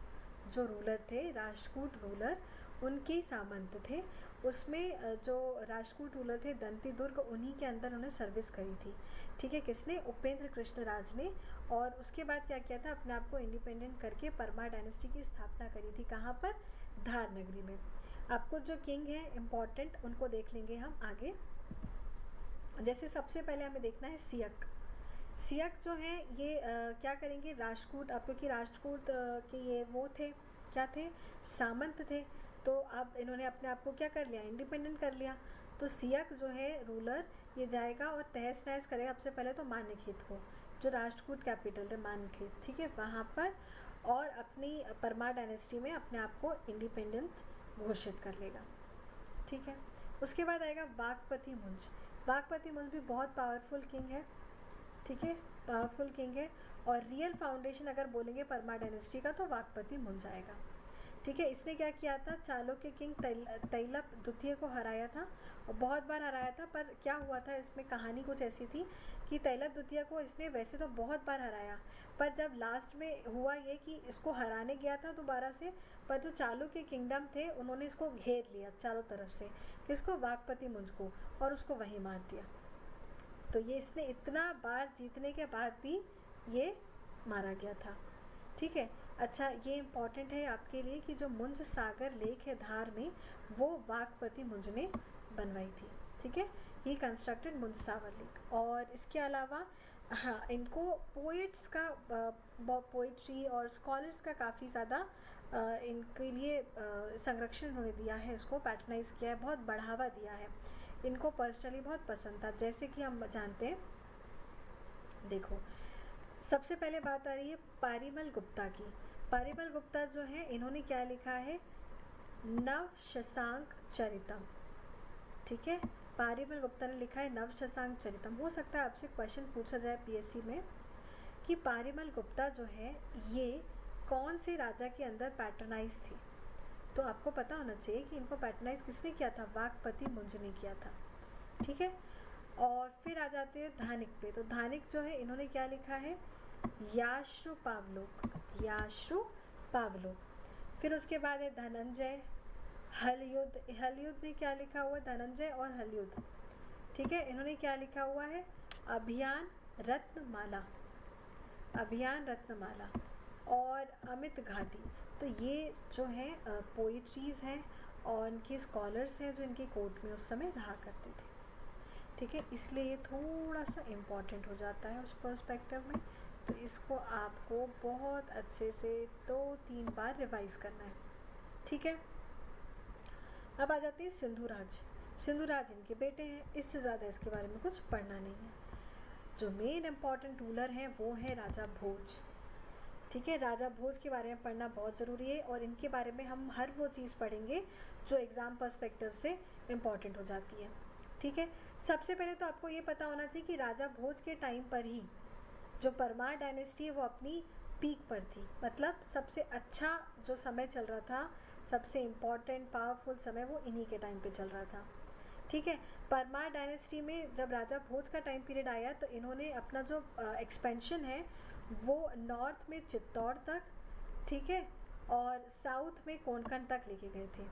जो रूलर थे, राष्ट्रकूट रूलर उनके सामंत थे। उसमें जो राष्ट्रकूट रूलर थे दंती दुर्ग, उन्हीं के अंदर उन्हें सर्विस करी थी। ठीक है, किसने? उपेंद्र कृष्णराज ने। और उसके बाद क्या किया था, अपने आप को इंडिपेंडेंट करके परमार डायनेस्टी की स्थापना करी थी। कहाँ पर? धार नगरी में। आपको जो किंग है इम्पॉर्टेंट, उनको देख लेंगे हम आगे। जैसे सबसे पहले हमें देखना है सियक। सियक जो है ये क्या करेंगे? राष्ट्रकूट, आप क्योंकि राष्ट्रकूट के ये वो थे, क्या थे? सामंत थे। तो अब इन्होंने अपने आप को क्या कर लिया? इंडिपेंडेंट कर लिया। तो सियक जो है रूलर, ये जाएगा और तहस नहस करेगा सबसे पहले तो मान्यखेत को, जो राष्ट्रकूट कैपिटल थे मान्यखेत। ठीक है, वहाँ पर, और अपनी परमार डायनेस्टी में अपने आप को इंडिपेंडेंट घोषित कर लेगा। ठीक है। उसके बाद आएगा वाकपति मुंज। वाकपति मुंज भी बहुत पावरफुल किंग है, ठीक है, पावरफुल किंग है। और रियल फाउंडेशन अगर बोलेंगे परमार डायनेस्टी का तो वाकपति मुंज आएगा, ठीक है। इसने क्या किया था, चालुक्य किंग तैलप द्वितीय को हराया था और बहुत बार हराया था। पर क्या हुआ था, इसमें कहानी कुछ ऐसी थी कि तैलप द्वितीय को इसने वैसे तो बहुत बार हराया, पर जब लास्ट में हुआ ये कि इसको हराने गया था दोबारा से, पर जो चालुक्य किंगडम थे उन्होंने इसको घेर लिया चारों तरफ से, किसको, वाकपति मुंज को, और उसको वहीं मार दिया। तो ये इसने इतना बार जीतने के बाद भी ये मारा गया था, ठीक है। अच्छा, ये इम्पॉर्टेंट है आपके लिए कि जो मुंज सागर लेक है धार में, वो वाकपति मुंज ने बनवाई थी, ठीक है। ही कंस्ट्रक्टेड मुंज सागर लेक। और इसके अलावा हाँ, इनको पोइट्स का पोइट्री और स्कॉलर्स का काफ़ी ज़्यादा इनके लिए संरक्षण उन्होंने दिया है, इसको पैट्रनाइज किया है, बहुत बढ़ावा दिया है, इनको पर्सनली बहुत पसंद था। जैसे कि हम जानते हैं, देखो सबसे पहले बात आ रही है पारिमल गुप्ता की। पारिमल गुप्ता जो है, इन्होंने क्या लिखा है, नव शशांक चरितम, ठीक है। पारिमल गुप्ता ने लिखा है नव शशांक चरितम। हो सकता है आपसे क्वेश्चन पूछा जाए पीएससी में कि पारिमल गुप्ता जो है ये कौन से राजा के अंदर पैट्रनाइज थे, तो आपको पता होना चाहिए कि इनको पैट्रनाइज किसने किया था, वाकपति मुंज ने किया था, ठीक है। और फिर आ जाते हैं धानिक पे। तो धानिक जो है, इन्होंने क्या लिखा है, याश्रु पावलोक, याश्रु पावलोक। फिर उसके बाद है धनंजय, हलयुद्ध। हलयुद्ध ने क्या लिखा हुआ, धनंजय और हलयुद्ध, ठीक है। इन्होंने क्या लिखा हुआ है, अभियान रत्नमाला, अभियान रत्नमाला और अमित घाटी। तो ये जो है पोइट्रीज हैं और इनके स्कॉलर्स हैं जो इनके कोर्ट में उस समय रहा करते थे, ठीक है। इसलिए ये थोड़ा सा इम्पॉर्टेंट हो जाता है उस पर्सपेक्टिव में, तो इसको आपको बहुत अच्छे से 2-3 बार रिवाइज करना है, ठीक है। अब आ जाते हैं सिंधुराज। सिंधुराज इनके बेटे हैं, इससे ज़्यादा इसके बारे में कुछ पढ़ना नहीं है। जो मेन इम्पॉर्टेंट रूलर हैं वो है राजा भोज, ठीक है। राजा भोज के बारे में पढ़ना बहुत ज़रूरी है और इनके बारे में हम हर वो चीज़ पढ़ेंगे जो एग्ज़ाम पर्सपेक्टिव से इम्पॉर्टेंट हो जाती है, ठीक है। सबसे पहले तो आपको ये पता होना चाहिए कि राजा भोज के टाइम पर ही जो परमार डायनेस्टी है वो अपनी पीक पर थी, मतलब सबसे अच्छा जो समय चल रहा था, सबसे इम्पॉर्टेंट पावरफुल समय वो इन्हीं के टाइम पे चल रहा था, ठीक है। परमार डायनेस्टी में जब राजा भोज का टाइम पीरियड आया तो इन्होंने अपना जो एक्सपेंशन है वो नॉर्थ में चित्तौड़ तक, ठीक है, और साउथ में कोंकण तक लेके गए थे,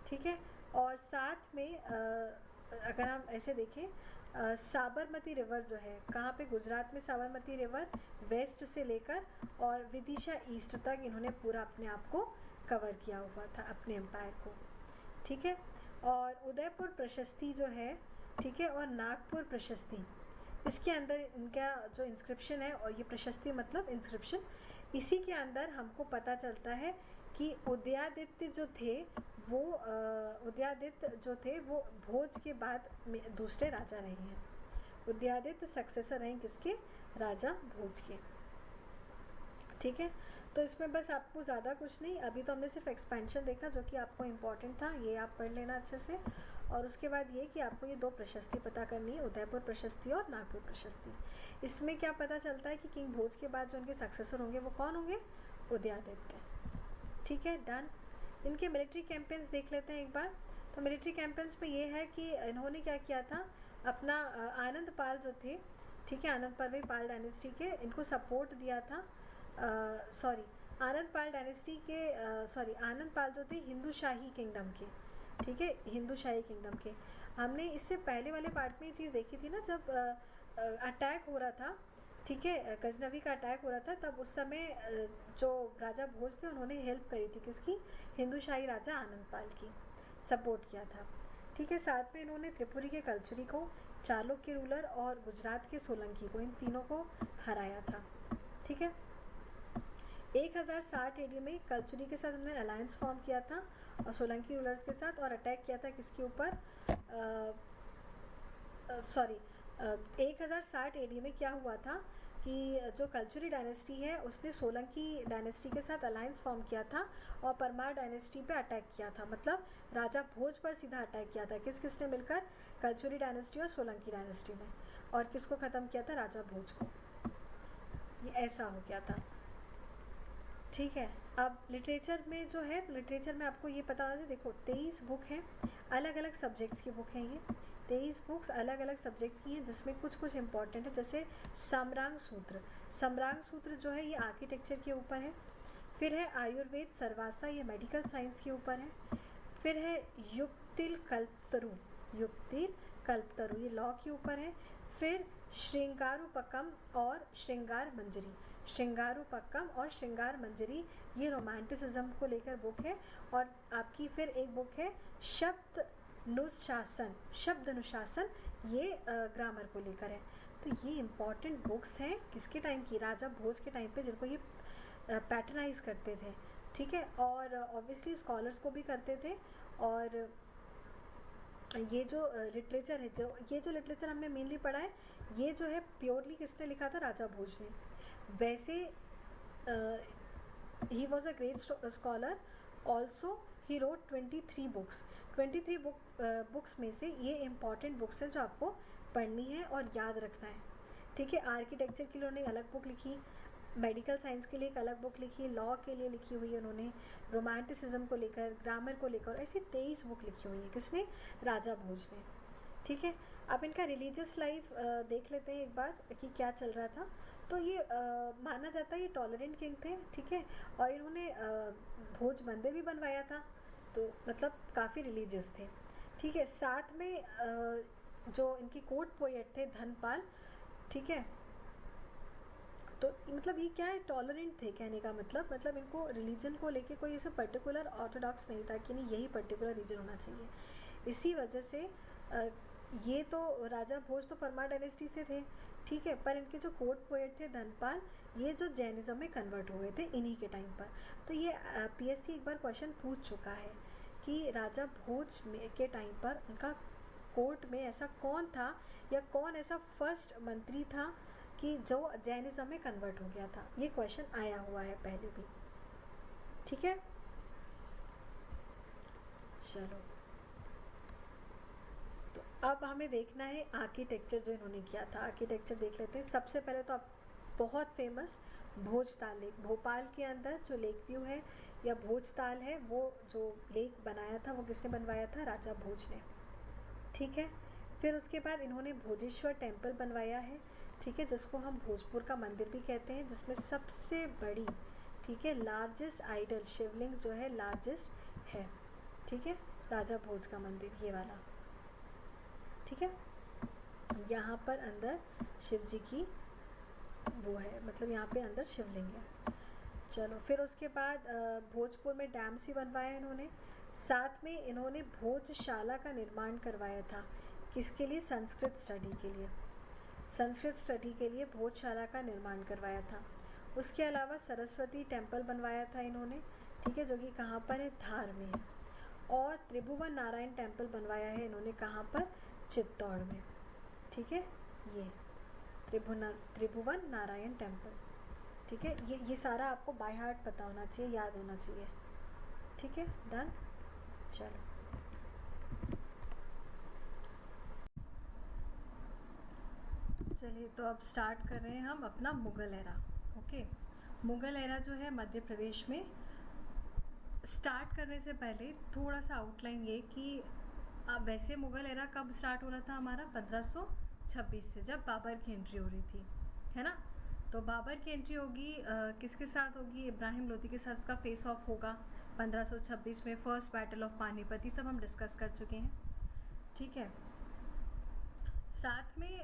ठीक है। और साथ में अगर हम ऐसे देखें, साबरमती रिवर जो है कहाँ पे, गुजरात में साबरमती रिवर वेस्ट से लेकर और विदिशा ईस्ट तक इन्होंने पूरा अपने आप को कवर किया हुआ था, अपने एम्पायर को, ठीक है। और उदयपुर प्रशस्ति जो है, ठीक है, और नागपुर प्रशस्ति, इसके अंदर इनका जो इंस्क्रिप्शन है, और ये प्रशस्ति मतलब इंस्क्रिप्शन, इसी के अंदर हमको पता चलता है कि उदयादित्य जो थे वो भोज के बाद दूसरे राजा रहे हैं। उदयादित्य सक्सेसर रहे किसके, राजा भोज के, ठीक है। तो इसमें बस आपको ज़्यादा कुछ नहीं, अभी तो हमने सिर्फ एक्सपेंशन देखा जो कि आपको इम्पोर्टेंट था, ये आप पढ़ लेना अच्छे से। और उसके बाद ये कि आपको ये 2 प्रशस्ति पता करनी है, उदयपुर प्रशस्ति और नागपुर प्रशस्ति। इसमें क्या पता चलता है कि किंग भोज के बाद जो उनके सक्सेसर होंगे वो कौन होंगे, उदयादित्य, ठीक है, डन। इनके मिलिट्री कैंपेन्स देख लेते हैं एक बार। तो मिलिट्री कैंपेन्स में ये है कि इन्होंने क्या किया था, अपना आनंद पाल जो थे, ठीक है, आनंद पाल भी पाल डायनेस्टी के, इनको सपोर्ट दिया था। आनंद पाल डायनेस्टी के आनंद पाल जो थे हिंदू शाही किंगडम के, ठीक है, हिंदू शाही किंगडम के। हमने इससे पहले वाले पार्ट में ये चीज़ देखी थी ना, जब अटैक हो रहा था, ठीक है, गजनवी का अटैक हो रहा था, तब उस समय जो राजा भोज थे उन्होंने हेल्प करी थी किसकी, हिंदू शाही राजा आनंद पाल की, सपोर्ट किया था, ठीक है। साथ में इन्होंने त्रिपुरी के कलचुरी को, चालुक्य रूलर और गुजरात के सोलंकी को, इन तीनों को हराया था, ठीक है। 1060 एडी में कलचुरी के साथ उन्होंने अलायंस फॉर्म किया था और सोलंकी रूलर्स के साथ, और अटैक किया था किसके ऊपर, 1060 एडी में क्या हुआ था कि जो कलचुरी डायनेस्टी है उसने सोलंकी डायनेस्टी के साथ अलायंस फॉर्म किया था और परमार डायनेस्टी पे अटैक किया था, मतलब राजा भोज पर सीधा अटैक किया था। किस किसने मिलकर? कलचुरी डायनेस्टी और सोलंकी डायनेस्टी ने। और किसको ख़त्म किया था? राजा भोज को। ये ऐसा हो गया था। ठीक है, अब लिटरेचर में जो है, लिटरेचर में आपको ये पता होना चाहिए, देखो 23 बुक हैं, अलग अलग सब्जेक्ट्स की बुक हैं ये। 23 बुक्स अलग अलग सब्जेक्ट्स की हैं, जिसमें कुछ कुछ इंपॉर्टेंट है, जैसे सम्रांग सूत्र। सम्रांग सूत्र जो है ये आर्किटेक्चर के ऊपर है। फिर है आयुर्वेद सर्वासा, ये मेडिकल साइंस के ऊपर है। फिर है युक्तिल कल्पतरु, युक्तिल कल्पतरु ये लॉ के ऊपर है। फिर श्रृंगारोपकम और श्रृंगार मंजरी, श्रृंगारोपकम और श्रृंगार मंजरी ये रोमांटिसिज्म को लेकर बुक है। और आपकी फिर एक बुक है शब्द अनुशासन, शब्द अनुशासन, ये ग्रामर को लेकर है। तो ये इम्पॉर्टेंट बुक्स हैं किसके टाइम की? राजा भोज के टाइम पे, जिनको ये पैटर्नाइज करते थे। ठीक है, और ऑब्वियसली स्कॉलर्स को भी करते थे। और ये जो लिटरेचर है, जो लिटरेचर हमने मेनली पढ़ा है, ये जो है प्योरली किसने लिखा था? राजा भोज ने। वैसे he was a great scholar, also he wrote 23 books. 23 books में से ये इम्पॉर्टेंट बुक्स हैं जो आपको पढ़नी है और याद रखना है। ठीक है, आर्किटेक्चर के लिए उन्होंने अलग बुक लिखी, मेडिकल साइंस के लिए एक अलग बुक लिखी, लॉ के लिए लिखी हुई है उन्होंने, रोमांटिसिज्म को लेकर, ग्रामर को लेकर, ऐसी 23 बुक लिखी हुई है। किसने? राजा भोज ने। ठीक है, अब इनका रिलीजियस लाइफ देख लेते हैं एक बार कि क्या चल रहा था। तो ये माना जाता है ये टॉलरेंट किंग थे। ठीक है, और इन्होंने भोज मंदिर भी बनवाया था, तो मतलब काफ़ी रिलीजियस थे। ठीक है, साथ में जो इनकी कोर्ट पोएट थे धनपाल, ठीक है, तो मतलब ये क्या है, टॉलरेंट थे, कहने का मतलब इनको रिलीजन को लेके कोई ऐसा पर्टिकुलर ऑर्थोडॉक्स नहीं था कि नहीं यही पर्टिकुलर रीजन होना चाहिए। इसी वजह से ये तो राजा भोज तो परमार डायनेस्टी से थे। ठीक है, पर इनके जो कोर्ट पोएट थे धनपाल, ये जो जैनिज्म में कन्वर्ट हुए थे इन्हीं के टाइम पर। तो ये पीएससी एक बार क्वेश्चन पूछ चुका है कि राजा भोज के टाइम पर उनका कोर्ट में ऐसा कौन था, या कौन ऐसा फर्स्ट मंत्री था कि जो जैनिज्म में कन्वर्ट हो गया था। ये क्वेश्चन आया हुआ है पहले भी। ठीक है, चलो, तो अब हमें देखना है आर्किटेक्चर जो इन्होंने किया था। आर्किटेक्चर देख लेते हैं। सबसे पहले तो आप बहुत फेमस भोजताल लेक, भोपाल के अंदर जो लेक व्यू है या भोजताल है, वो जो लेक बनाया था वो किसने बनवाया था? राजा भोज ने। ठीक है, फिर उसके बाद इन्होंने भोजेश्वर टेम्पल बनवाया है। ठीक है, जिसको हम भोजपुर का मंदिर भी कहते हैं, जिसमें सबसे बड़ी, ठीक है, लार्जेस्ट आइडल शिवलिंग जो है लार्जेस्ट है। ठीक है, राजा भोज का मंदिर ये वाला। ठीक है, यहाँ पर अंदर शिव जी की वो है, मतलब यहाँ पे अंदर शिवलिंग है। चलो, फिर उसके बाद भोजपुर में डैम्स भी बनवाया इन्होंने। साथ में इन्होंने भोजशाला का निर्माण करवाया था। किसके लिए? संस्कृत स्टडी के लिए। संस्कृत स्टडी के लिए भोजशाला का निर्माण करवाया था। उसके अलावा सरस्वती टेम्पल बनवाया था इन्होंने। ठीक है, जो कि कहाँ पर है? धार में है। और त्रिभुवन नारायण टेम्पल बनवाया है इन्होंने, कहाँ पर? चित्तौड़ में। ठीक है, ये त्रिभुवन नारायण टेम्पल। ठीक है, ये सारा आपको बाय हार्ट पता होना चाहिए, याद होना चाहिए। ठीक है, डन। चलो, चलिए, तो अब स्टार्ट कर रहे हैं हम अपना Mughal era. Okay, Mughal era जो है मध्य प्रदेश में। स्टार्ट करने से पहले थोड़ा सा आउटलाइन ये कि वैसे मुग़ल एरा कब स्टार्ट हो रहा था हमारा? 1526 से, जब बाबर की एंट्री हो रही थी, है ना। तो बाबर की एंट्री होगी, किसके साथ होगी? इब्राहिम लोदी के साथ इसका फेस ऑफ होगा 1526 में। फर्स्ट बैटल ऑफ पानीपत, ये सब हम डिस्कस कर चुके हैं। ठीक है, साथ में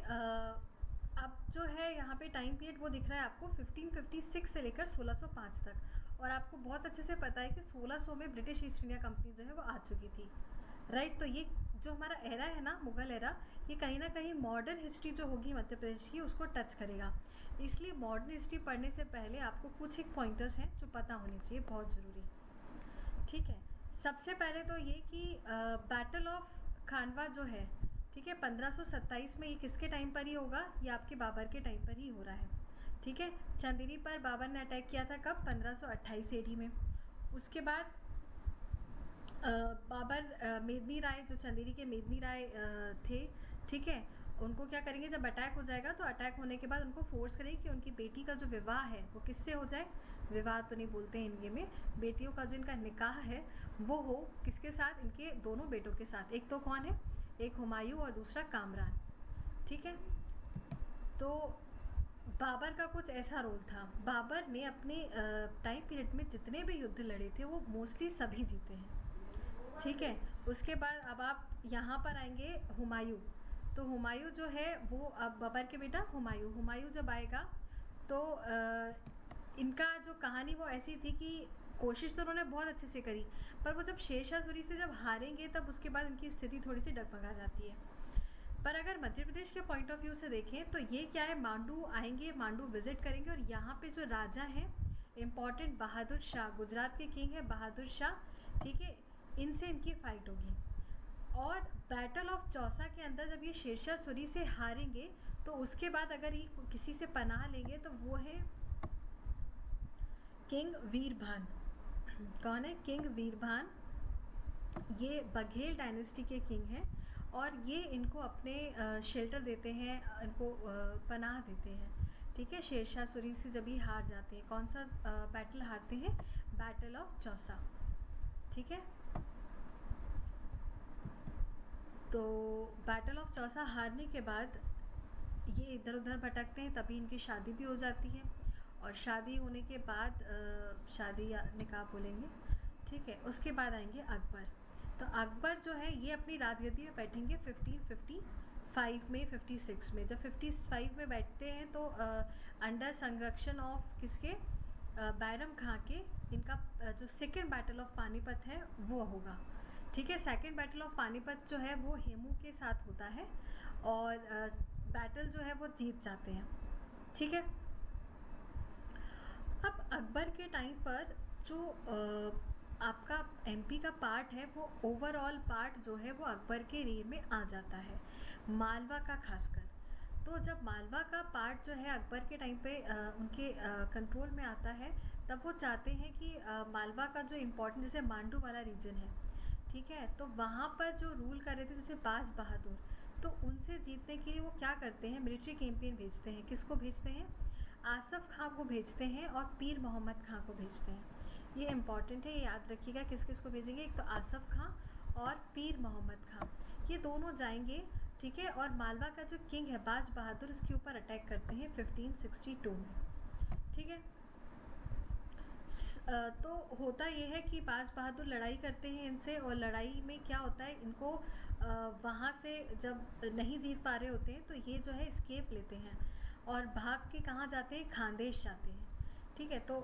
अब जो है यहाँ पे टाइम पीरियड वो दिख रहा है आपको 1556 से लेकर 1605 तक। और आपको बहुत अच्छे से पता है कि 1600 में ब्रिटिश ईस्ट इंडिया कंपनी जो है वो आ चुकी थी, राइट। तो ये जो हमारा एरा है ना, मुग़ल एरा, ये कहीं ना कहीं मॉडर्न हिस्ट्री जो होगी मध्य प्रदेश की उसको टच करेगा। इसलिए मॉडर्न हिस्ट्री पढ़ने से पहले आपको कुछ एक पॉइंटर्स हैं जो पता होने चाहिए, बहुत ज़रूरी। ठीक है, सबसे पहले तो ये कि बैटल ऑफ खानवा जो है, ठीक है, 1527 में, ये किसके टाइम पर ही होगा? ये आपके बाबर के टाइम पर ही हो रहा है। ठीक है। चंदेरी पर बाबर ने अटैक किया था कब? 1528 AD में। उसके बाद बाबर मेदिनी राय, जो चंदेरी के मेदिनी राय थे, ठीक है, उनको क्या करेंगे, जब अटैक हो जाएगा तो अटैक होने के बाद उनको फोर्स करेंगे कि उनकी बेटी का जो विवाह है वो किससे हो जाए, विवाह तो नहीं बोलते हैं इनके में, बेटियों का जो इनका निकाह है वो हो किसके साथ, इनके दोनों बेटों के साथ। एक तो कौन है, एक हुमायूं और दूसरा कामरान, ठीक है। तो बाबर का कुछ ऐसा रोल था, बाबर ने अपने टाइम पीरियड में जितने भी युद्ध लड़े थे वो मोस्टली सभी जीते हैं, ठीक है। उसके बाद अब आप यहाँ पर आएंगे हुमायूं। तो हुमायूं जो है वो, अब बाबर के बेटा हुमायूं जब आएगा तो इनका जो कहानी वो ऐसी थी कि कोशिश तो उन्होंने बहुत अच्छे से करी, पर वो जब शेरशाह सूरी से जब हारेंगे तब उसके बाद इनकी स्थिति थोड़ी सी डगमगा जाती है। पर अगर मध्य प्रदेश के पॉइंट ऑफ व्यू से देखें तो ये क्या है, मांडू आएंगे, मांडू विजिट करेंगे और यहाँ पे जो राजा हैं इम्पॉर्टेंट, बहादुर शाह, गुजरात के किंग है बहादुर शाह, ठीक है, इनसे इनकी फाइट होगी। और बैटल ऑफ चौसा के अंदर जब ये शेरशाह सूरी से हारेंगे तो उसके बाद अगर ये किसी से पनाह लेंगे तो वो है किंग वीरभान। कौन है? किंग वीरभान। ये बघेल डायनेस्टी के किंग हैं और ये इनको अपने शेल्टर देते हैं, इनको पनाह देते हैं, ठीक है, शेरशाह सूरी से जब ये हार जाते हैं। कौन सा बैटल हारते हैं? बैटल ऑफ चौसा, ठीक है। तो बैटल ऑफ चौसा हारने के बाद ये इधर उधर भटकते हैं, तभी इनकी शादी भी हो जाती है और शादी होने के बाद शादी या निकाह बोलेंगे, ठीक है। उसके बाद आएंगे अकबर। तो अकबर जो है ये अपनी राजगद्दी में बैठेंगे 1555 में, 56 में। जब 55 में बैठते हैं तो अंडर संरक्षण ऑफ किसके, बैरम खां के, इनका जो सेकेंड बैटल ऑफ पानीपत है वो होगा, ठीक है। सेकेंड बैटल ऑफ पानीपत जो है वो हेमू के साथ होता है और बैटल जो है वो जीत जाते हैं, ठीक है। अब अकबर के टाइम पर जो आपका एमपी का पार्ट है वो ओवरऑल पार्ट जो है वो अकबर के रेंज में आ जाता है, मालवा का खासकर। तो जब मालवा का पार्ट जो है अकबर के टाइम पे उनके कंट्रोल में आता है, तब वो चाहते हैं कि मालवा का जो इम्पोर्टेंट जैसे मांडू वाला रीजन है, ठीक है, तो वहाँ पर जो रूल कर रहे थे जैसे बाज बहादुर, तो उनसे जीतने के लिए वो क्या करते हैं, मिलिट्री कैंपेन भेजते हैं। किसको भेजते हैं? आसफ खां को भेजते हैं और पीर मोहम्मद खां को भेजते हैं। ये इम्पॉर्टेंट है, ये याद रखिएगा किस किस को भेजेंगे, एक तो आसफ खां और पीर मोहम्मद खां, ये दोनों जाएंगे, ठीक है। और मालवा का जो किंग है बाज बहादुर, इसके ऊपर अटैक करते हैं 1562 में, ठीक है। तो होता ये है कि बाज बहादुर लड़ाई करते हैं इनसे और लड़ाई में क्या होता है, इनको वहाँ से जब नहीं जीत पा रहे होते हैं तो ये जो है एस्केप लेते हैं और भाग के कहाँ जाते हैं, खानदेश जाते हैं, ठीक है। तो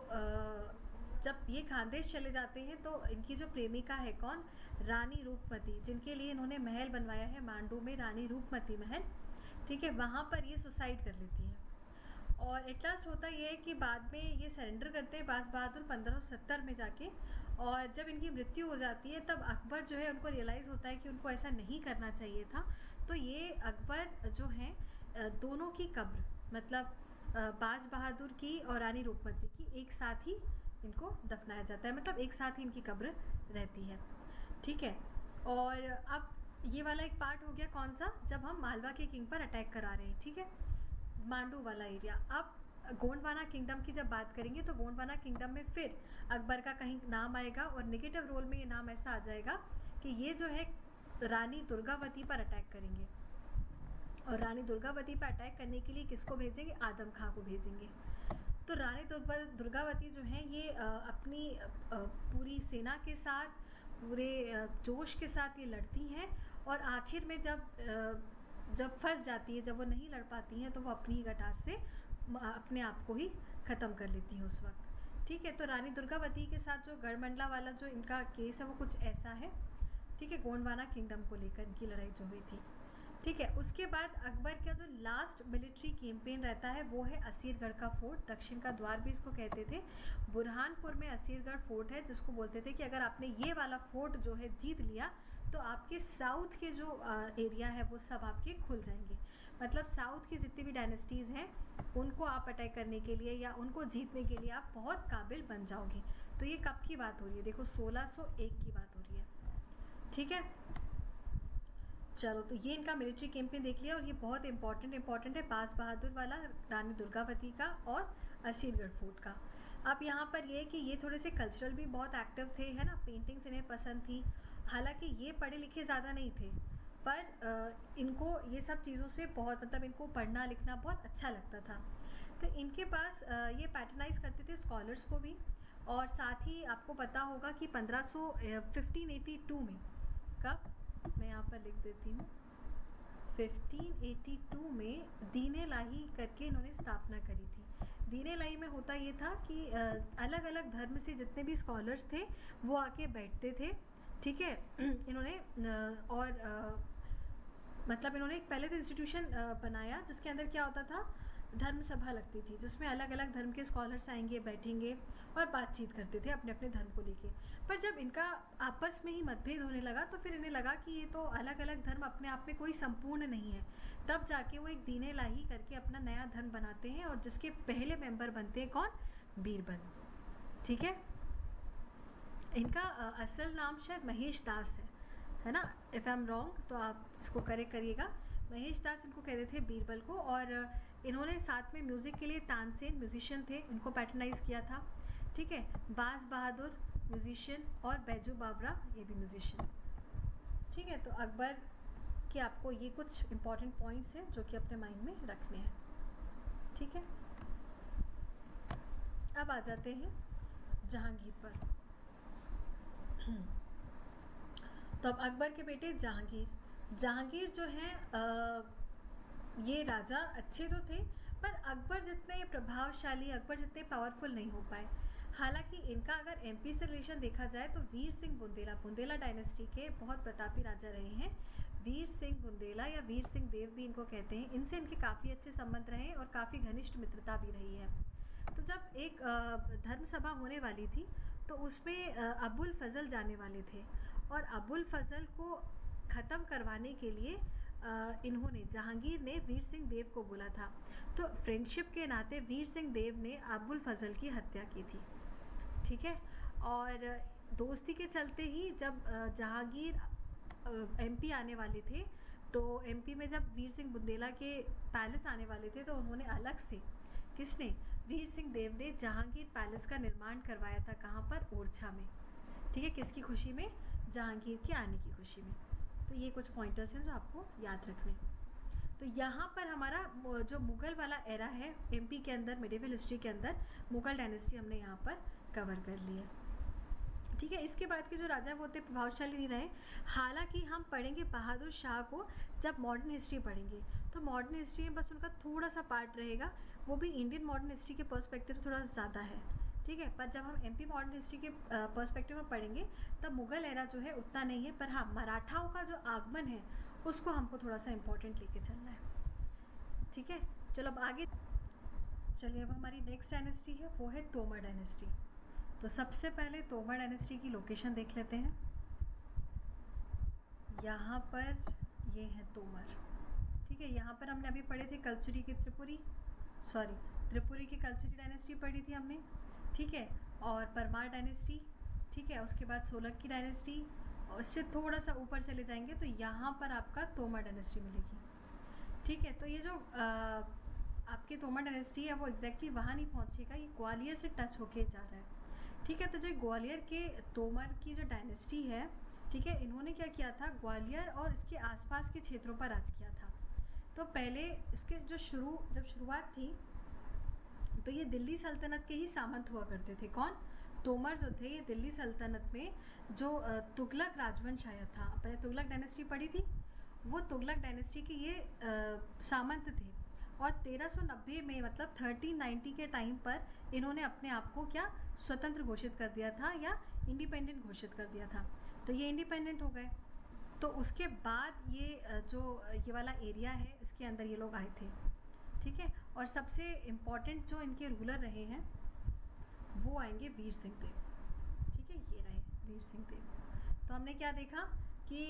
जब ये खानदेश चले जाते हैं तो इनकी जो प्रेमिका है कौन, रानी रूपमती, जिनके लिए इन्होंने महल बनवाया है मांडू में, रानी रूपमती महल, ठीक है, वहाँ पर ये सुसाइड कर लेती है। और एट लास्ट होता ये है कि बाद में ये सरेंडर करते हैं बाज बहादुर 1570 में जाके, और जब इनकी मृत्यु हो जाती है तब अकबर जो है उनको रियलाइज़ होता है कि उनको ऐसा नहीं करना चाहिए था। तो ये अकबर जो हैं दोनों की कब्र, मतलब बाज बहादुर की और रानी रूपमती की एक साथ ही इनको दफनाया जाता है, मतलब एक साथ ही इनकी कब्र रहती है, ठीक है। और अब ये वाला एक पार्ट हो गया कौन सा, जब हम मालवा के किंग पर अटैक करा रहे हैं, ठीक है, मांडू वाला एरिया। अब गोंडवाना किंगडम की जब बात करेंगे तो गोंडवाना किंगडम में फिर अकबर का कहीं नाम आएगा और नेगेटिव रोल में ये नाम ऐसा आ जाएगा कि ये जो है रानी दुर्गावती पर अटैक करेंगे और रानी दुर्गावती पर अटैक करने के लिए किसको भेजेंगे, आदम खां को भेजेंगे। तो रानी दुर्गावती जो है ये अपनी पूरी सेना के साथ, पूरे जोश के साथ ये लड़ती हैं और आखिर में जब फंस जाती है, जब वो नहीं लड़ पाती हैं तो वो अपनी ही कटार से अपने आप को ही ख़त्म कर लेती हैं उस वक्त, ठीक है। तो रानी दुर्गावती के साथ जो गढ़मंडला वाला जो इनका केस है वो कुछ ऐसा है, ठीक है, गोंडवाना किंगडम को लेकर इनकी लड़ाई जो हुई थी, ठीक है। उसके बाद अकबर का जो लास्ट मिलिट्री कैंपेन रहता है वो है असीरगढ़ का फोर्ट, दक्षिण का द्वार भी इसको कहते थे। बुरहानपुर में असीरगढ़ फोर्ट है जिसको बोलते थे कि अगर आपने ये वाला फोर्ट जो है जीत लिया तो आपके साउथ के जो एरिया है वो सब आपके खुल जाएंगे, मतलब साउथ की जितनी भी डायनेस्टीज़ हैं उनको आप अटैक करने के लिए या उनको जीतने के लिए आप बहुत काबिल बन जाओगे। तो ये कब की बात हो रही है, देखो 1601 की बात हो रही है, ठीक है। चलो, तो ये इनका मिलिट्री कैंपेन देख लिया, और ये बहुत इंपॉर्टेंट है, बाज बहादुर वाला, रानी दुर्गावती का और असीरगढ़ फोर्ट का। अब यहाँ पर ये कि ये थोड़े से कल्चरल भी बहुत एक्टिव थे, है ना, पेंटिंग्स इन्हें पसंद थी। हालांकि ये पढ़े लिखे ज़्यादा नहीं थे, पर इनको ये सब चीज़ों से बहुत, मतलब इनको पढ़ना लिखना बहुत अच्छा लगता था। तो इनके पास ये पैटर्नाइज करते थे स्कॉलर्स को भी। और साथ ही आपको पता होगा कि 1582 में, कब, मैं यहाँ पर लिख देती हूँ, 1582 में दीने लाही करके इन्होंने स्थापना करी थी। दीने लाही में होता ये था कि अलग अलग धर्म से जितने भी स्कॉलर्स थे वो आके बैठते थे, ठीक है। इन्होंने मतलब इन्होंने एक पहले तो इंस्टीट्यूशन बनाया जिसके अंदर क्या होता था, धर्म सभा लगती थी, जिसमें अलग अलग धर्म के स्कॉलर्स आएंगे, बैठेंगे और बातचीत करते थे अपने अपने धर्म को लेके। पर जब इनका आपस में ही मतभेद होने लगा तो फिर इन्हें लगा कि ये तो अलग अलग धर्म अपने आप में कोई संपूर्ण नहीं है। तब जाके वो एक दीन इलाही करके अपना नया धर्म बनाते हैं, और जिसके पहले मेंबर बनते हैं कौन, बीरबल, ठीक है। इनका असल नाम शायद महेश दास है ना, इफ़ आई एम रॉन्ग तो आप इसको करेक्ट करिएगा। महेश दास इनको कहते थे बीरबल को, और इन्होंने साथ में म्यूज़िक के लिए तानसेन म्यूजिशियन थे, इनको पैटर्नाइज किया था, ठीक है। बाज बहादुर म्यूजिशियन, और बैजू बावरा ये भी म्यूजिशियन, ठीक है। तो अकबर के आपको ये कुछ इंपॉर्टेंट पॉइंट्स हैं जो कि अपने माइंड में रखने हैं, ठीक है। अब आ जाते हैं जहांगीर पर। तो अब अकबर के बेटे जहांगीर जो हैं ये राजा अच्छे तो थे, पर अकबर जितने प्रभावशाली, अकबर जितने पावरफुल नहीं हो पाए। हालांकि इनका अगर एमपी से रिलेशन देखा जाए तो वीर सिंह बुंदेला डायनेस्टी के बहुत प्रतापी राजा रहे हैं। वीर सिंह बुंदेला या वीर सिंह देव भी इनको कहते हैं, इनसे इनके काफ़ी अच्छे संबंध रहे और काफ़ी घनिष्ठ मित्रता भी रही है। तो जब एक धर्म सभा होने वाली थी तो उसमें अबुल फजल जाने वाले थे, और अबुल फजल को ख़त्म करवाने के लिए इन्होंने, जहांगीर ने वीर सिंह देव को बोला था। तो फ्रेंडशिप के नाते वीर सिंह देव ने अबुल फजल की हत्या की थी, ठीक है। और दोस्ती के चलते ही जब जहांगीर एमपी आने वाले थे, तो एमपी में जब वीर सिंह बुंदेला के पैलेस आने वाले थे तो उन्होंने अलग से, किसने, वीर सिंह देव ने जहांगीर पैलेस का निर्माण करवाया था, कहाँ पर, ओरछा में, ठीक है। किसकी खुशी में, जहांगीर के आने की खुशी में। तो ये कुछ पॉइंटर्स हैं जो आपको याद रखने। तो यहाँ पर हमारा जो मुग़ल वाला एरा है एमपी के अंदर, मिडिवल हिस्ट्री के अंदर मुग़ल डायनेस्टी हमने यहाँ पर कवर कर ली है, ठीक है। इसके बाद के जो राजा वो उतने प्रभावशाली नहीं रहे। हालांकि हम पढ़ेंगे बहादुर शाह को जब मॉडर्न हिस्ट्री पढ़ेंगे, तो मॉडर्न हिस्ट्री में बस उनका थोड़ा सा पार्ट रहेगा, वो भी इंडियन मॉडर्न हिस्ट्री के पर्सपेक्टिव से थोड़ा ज़्यादा है, ठीक है। पर जब हम एमपी मॉडर्न हिस्ट्री के पर्सपेक्टिव में पढ़ेंगे तब मुग़ल एरा जो है उतना नहीं है, पर हाँ मराठाओं का जो आगमन है उसको हमको थोड़ा सा इम्पोर्टेंट लेके चलना है, ठीक है। चलो अब आगे चलिए, अब हमारी नेक्स्ट डायनेस्टी है वो है तोमर डायनेस्टी। तो सबसे पहले तोमर डायनेस्टी की लोकेशन देख लेते हैं। यहाँ पर ये है तोमर, ठीक है। यहाँ पर हमने अभी पढ़े थे त्रिपुरी की कल्चुरी डायनेस्टी पढ़ी थी हमने, ठीक है। और परमार डायनेस्टी, ठीक है। उसके बाद सोलंकी की डायनेस्टी, और उससे थोड़ा सा ऊपर चले जाएंगे तो यहाँ पर आपका तोमर डायनेस्टी मिलेगी, ठीक है। तो ये जो आपकी तोमर डायनेस्टी है वो एग्जैक्टली वहाँ नहीं पहुँचेगा, ये ग्वालियर से टच होके जा रहा है, ठीक है। तो जो ग्वालियर के तोमर की जो डायनेस्टी है, ठीक है, इन्होंने क्या किया था, ग्वालियर और इसके आसपास के क्षेत्रों पर राज किया था। तो पहले इसके जब शुरुआत थी तो ये दिल्ली सल्तनत के ही सामंत हुआ करते थे। कौन, तोमर जो थे, ये दिल्ली सल्तनत में जो तुगलक राजवंश आया था, अपने तुगलक डायनेस्टी पढ़ी थी, वो तुगलक डायनेस्टी के ये सामंत थे। और 1390 में, मतलब 1390 के टाइम पर इन्होंने अपने आप को क्या, स्वतंत्र घोषित कर दिया था या इंडिपेंडेंट घोषित कर दिया था। तो ये इंडिपेंडेंट हो गए। तो उसके बाद ये जो ये वाला एरिया है इसके अंदर ये लोग आए थे, ठीक है। और सबसे इम्पॉर्टेंट जो इनके रूलर रहे हैं वो आएंगे वीर सिंह देव, ठीक है। ये रहे वीर सिंह देव। तो हमने क्या देखा कि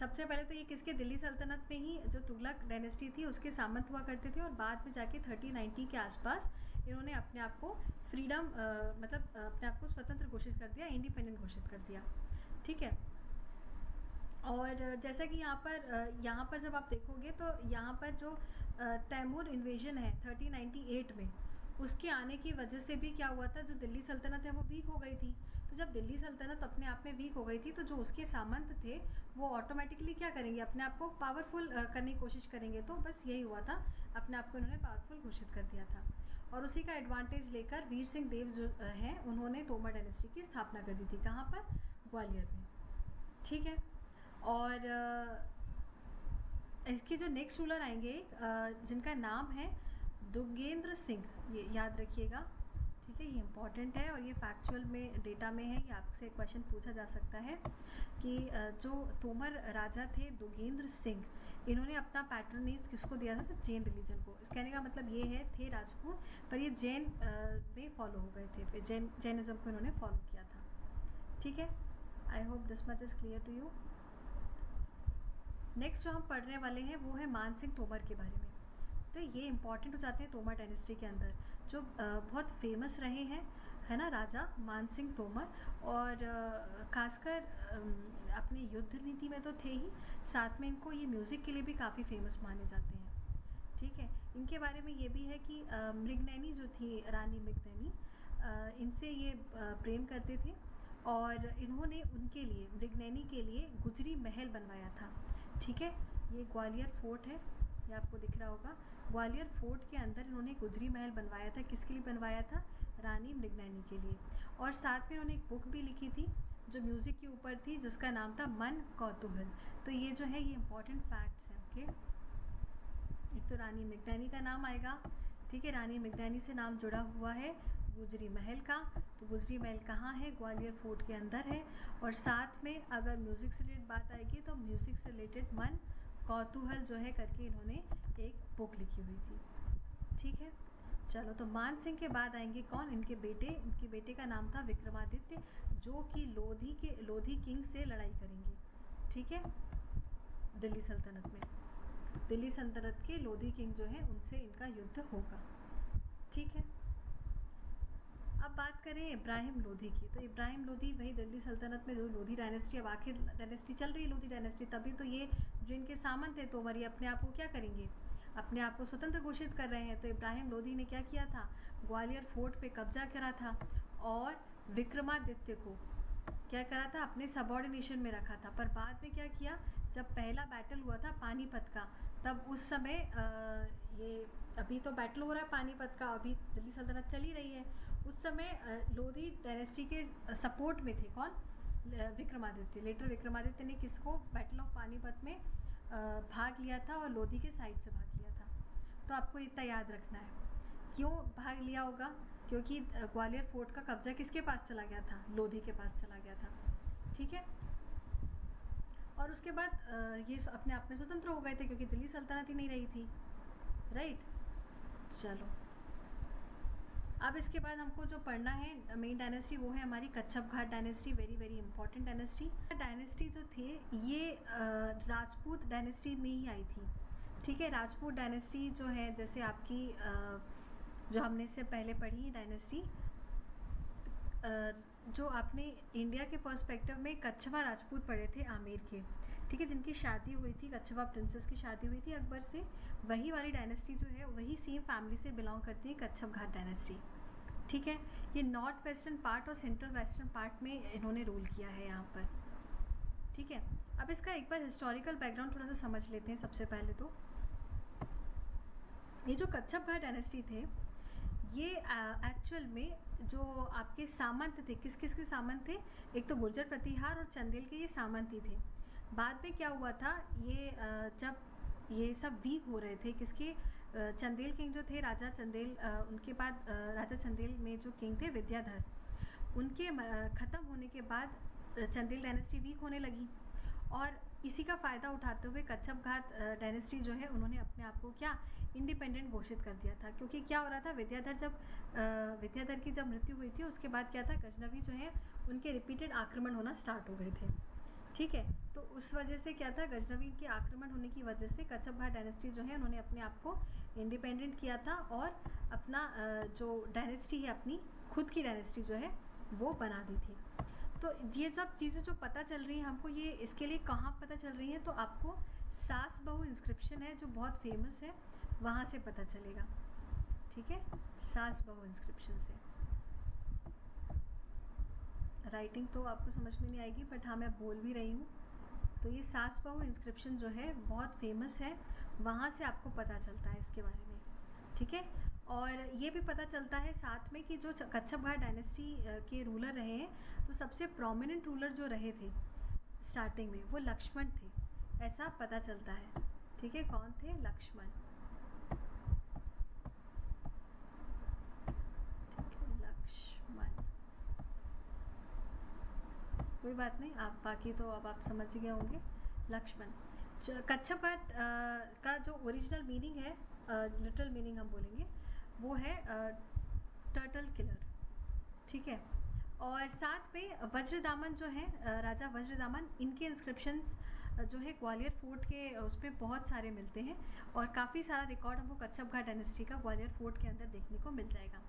सबसे पहले तो ये किसके, दिल्ली सल्तनत में ही जो तुगलक डायनेस्टी थी उसके सामंत हुआ करते थे, और बाद में जाके 1390 के आसपास इन्होंने अपने आप को फ्रीडम मतलब अपने आप को स्वतंत्र घोषित कर दिया, इंडिपेंडेंट घोषित कर दिया। ठीक है। और जैसा कि यहाँ पर जब आप देखोगे तो यहाँ पर जो तैमूर इन्वेजन है 1398 में, उसके आने की वजह से भी क्या हुआ था, जो दिल्ली सल्तनत है वो वीक हो गई थी। तो जब दिल्ली सल्तनत अपने आप में वीक हो गई थी तो जो उसके सामंत थे वो ऑटोमेटिकली क्या करेंगे, अपने आप को पावरफुल करने की कोशिश करेंगे। तो बस यही हुआ था, अपने आप को इन्होंने पावरफुल घोषित कर दिया था। और उसी का एडवांटेज लेकर वीर सिंह देव जो हैं उन्होंने तोमर डायनेस्टी की स्थापना कर दी थी। कहाँ पर, ग्वालियर में। ठीक है। और इसके जो नेक्स्ट रूलर आएंगे जिनका नाम है दुगेंद्र सिंह, ये याद रखिएगा। ठीक है, ये इम्पॉर्टेंट है और ये फैक्चुअल में डेटा में है, ये आपसे क्वेश्चन पूछा जा सकता है कि जो तोमर राजा थे दुगेंद्र सिंह, इन्होंने अपना पैटर्नेज किसको दिया था, तो जैन रिलीजन को। इस कहने का मतलब ये है, थे राजपूत पर ये जैन में फॉलो हो गए थे, फिर जैनिज्म को इन्होंने फॉलो किया था। ठीक है, I hope this much is clear to you. Next जो हम पढ़ने वाले हैं वो है मान सिंह तोमर के बारे में। तो ये इंपॉर्टेंट हो जाते हैं तोमर डायनेस्टी के अंदर, जो बहुत फेमस रहे हैं, है ना, राजा मान सिंह तोमर। और खासकर अपनी युद्ध नीति में तो थे ही, साथ में इनको ये म्यूज़िक के लिए भी काफ़ी फेमस माने जाते हैं। ठीक है, इनके बारे में ये भी है कि मृगनैनी जो थी, रानी मृगनैनी, इनसे ये प्रेम करते थे और इन्होंने उनके लिए, मृगनैनी के लिए गुजरी महल बनवाया था। ठीक है, ये ग्वालियर फोर्ट है, ये आपको दिख रहा होगा। ग्वालियर फोर्ट के अंदर इन्होंने गुजरी महल बनवाया था। किसके लिए बनवाया था, रानी मृगनैनी के लिए। और साथ में इन्होंने एक बुक भी लिखी थी जो म्यूज़िक के ऊपर थी, जिसका नाम था मन कौतूहल। तो ये जो है ये इंपॉर्टेंट फैक्ट्स हैं। ओके, एक तो रानी मृगनैनी का नाम आएगा। ठीक है, रानी मृगनैनी से नाम जुड़ा हुआ है गुजरी महल का। तो गुजरी महल कहाँ है, ग्वालियर फोर्ट के अंदर है। और साथ में अगर म्यूज़िक से रिलेटेड बात आएगी तो म्यूज़िक से रिलेटेड मन कौतूहल जो है करके इन्होंने एक बुक लिखी हुई थी। ठीक है, चलो, तो मान सिंह के बाद आएंगे कौन, इनके बेटे का नाम था विक्रमादित्य, जो कि लोधी किंग से लड़ाई करेंगे। ठीक है, दिल्ली सल्तनत में, दिल्ली सल्तनत के लोधी किंग जो है उनसे इनका युद्ध होगा। ठीक है, अब बात करें इब्राहिम लोधी की। तो इब्राहिम लोधी वही दिल्ली सल्तनत में जो लोधी डायनेस्टी, अब आखिर डायनेस्टी चल रही है लोधी डायनेस्टी, तभी तो ये जो इनके सामंत थे तोमर, ये अपने आप को क्या करेंगे, अपने आप को स्वतंत्र घोषित कर रहे हैं। तो इब्राहिम लोधी ने क्या किया था, ग्वालियर फोर्ट पे कब्जा करा था और विक्रमादित्य को क्या करा था, अपने सबॉर्डिनेशन में रखा था। पर बाद में क्या किया, जब पहला बैटल हुआ था पानीपत का, तब उस समय ये अभी तो बैटल हो रहा है पानीपत का, अभी दिल्ली सल्तनत चल ही रही है, उस समय लोधी डायनेस्टी के सपोर्ट में थे कौन, विक्रमादित्य। लेटर विक्रमादित्य ने किसको, बैटल ऑफ पानीपत में भाग लिया था और लोधी के साइड से भाग लिया था। तो आपको इतना याद रखना है, क्यों भाग लिया होगा, क्योंकि ग्वालियर फोर्ट का कब्जा किसके पास चला गया था, लोधी के पास चला गया था। ठीक है, और उसके बाद ये अपने आप में स्वतंत्र हो गए थे क्योंकि दिल्ली सल्तनत ही नहीं रही थी। राइट, चलो, अब इसके बाद हमको जो पढ़ना है मेन डायनेस्टी वो है हमारी Kachhap Ghat dynasty, very very important dynasty. Dynasty जो थी ये राजपूत डायनेस्टी में ही आई थी। ठीक है, राजपूत डायनेस्टी जो है, जैसे आपकी जो हमने इससे पहले पढ़ी डायनेस्टी, जो आपने इंडिया के पर्सपेक्टिव में कच्छवा राजपूत पढ़े थे आमेर के, ठीक है, जिनकी शादी हुई थी, कच्छवा प्रिंसेस की शादी हुई थी अकबर से, वही वाली डायनेस्टी जो है वही सेम फैमिली से बिलोंग करती है, कच्छप घाट डायनेस्टी। ठीक है, ये नॉर्थ वेस्टर्न पार्ट और सेंट्रल वेस्टर्न पार्ट में इन्होंने रूल किया है यहाँ पर। ठीक है, अब इसका एक बार हिस्टोरिकल बैकग्राउंड थोड़ा सा समझ लेते हैं। सबसे पहले तो ये जो कच्छप घाट डायनेस्टी थे, ये एक्चुअल में जो आपके सामंत थे, किस किस के सामंत थे, एक तो गुर्जर प्रतिहार और चंदेल के ये सामंत ही थे। बाद में क्या हुआ था, ये जब ये सब वीक हो रहे थे, किसके, चंदेल किंग जो थे, राजा चंदेल, उनके बाद राजा चंदेल में जो किंग थे विद्याधर, उनके ख़त्म होने के बाद चंदेल डायनेस्टी वीक होने लगी। और इसी का फ़ायदा उठाते हुए कच्छप घाट डायनेस्टी जो है उन्होंने अपने आप को क्या, इंडिपेंडेंट घोषित कर दिया था। क्योंकि क्या हो रहा था, विद्याधर की जब मृत्यु हुई थी उसके बाद क्या था, गजनवी जो है उनके रिपीटेड आक्रमण होना स्टार्ट हो गए थे। ठीक है। तो उस वजह से क्या था, गजनवी के आक्रमण होने की वजह से कच्छप घाट डायनेस्टी जो है उन्होंने अपने आप को इंडिपेंडेंट किया था और अपना जो डायनेस्टी है, अपनी खुद की डायनेस्टी जो है वो बना दी थी। तो ये सब चीज़ें जो पता चल रही हैं हमको, ये इसके लिए कहाँ पता चल रही हैं, तो आपको सास बहू इंस्क्रिप्शन है जो बहुत फेमस है, वहाँ से पता चलेगा। ठीक है, सास बहू इंस्क्रिप्शन से। राइटिंग तो आपको समझ में नहीं आएगी, बट हाँ मैं बोल भी रही हूँ। तो ये सास बहू इंस्क्रिप्शन जो है बहुत फेमस है, वहाँ से आपको पता चलता है इसके बारे में। ठीक है, और ये भी पता चलता है साथ में कि जो कच्छप घाट डायनेस्टी के रूलर रहे हैं, तो सबसे प्रोमिनेंट रूलर जो रहे थे स्टार्टिंग में वो लक्ष्मण थे, ऐसा पता चलता है। ठीक है, कौन थे? लक्ष्मण। ठीक है, लक्ष्मण, कोई बात नहीं, आप बाकी तो अब आप समझ गए होंगे। लक्ष्मण। कच्छप घाट का जो ओरिजिनल मीनिंग है, लिटरल मीनिंग हम बोलेंगे, वो है टर्टल किलर। ठीक है, और साथ में वज्रदामन जो है, राजा वज्रदामन, इनके इंस्क्रिप्शंस जो है ग्वालियर फोर्ट के उस पर बहुत सारे मिलते हैं, और काफ़ी सारा रिकॉर्ड हमको कच्छप घाट डायनेस्टी का ग्वालियर फोर्ट के अंदर देखने को मिल जाएगा।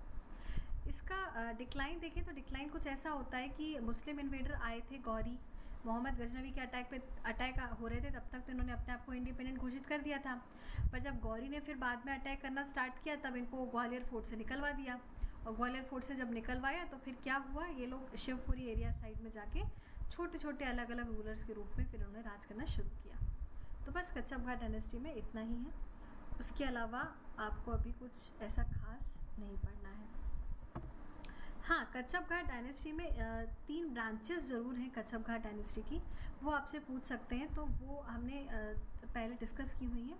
इसका डिक्लाइन देखें तो डिक्लाइन कुछ ऐसा होता है कि मुस्लिम इन्वेडर आए थे, गौरी मोहम्मद गजनवी के अटैक हो रहे थे, तब तक तो इन्होंने अपने आप को इंडिपेंडेंट घोषित कर दिया था। पर जब गौरी ने फिर बाद में अटैक करना स्टार्ट किया, तब इनको ग्वालियर फोर्ट से निकलवा दिया, और ग्वालियर फोर्ट से जब निकलवाया तो फिर क्या हुआ, ये लोग शिवपुरी एरिया साइड में जाके छोटे छोटे अलग अलग रूलर्स के रूप में फिर उन्होंने राज करना शुरू किया। तो बस कच्छप घाट डायनेस्टी में इतना ही है, उसके अलावा आपको अभी कुछ ऐसा खास नहीं पढ़ना है। हाँ, कच्छप घाट डायनेस्टी में 3 ब्रांचेस ज़रूर हैं कच्छप घाट डायनेस्टी की, वो आपसे पूछ सकते हैं, तो वो हमने पहले डिस्कस की हुई है,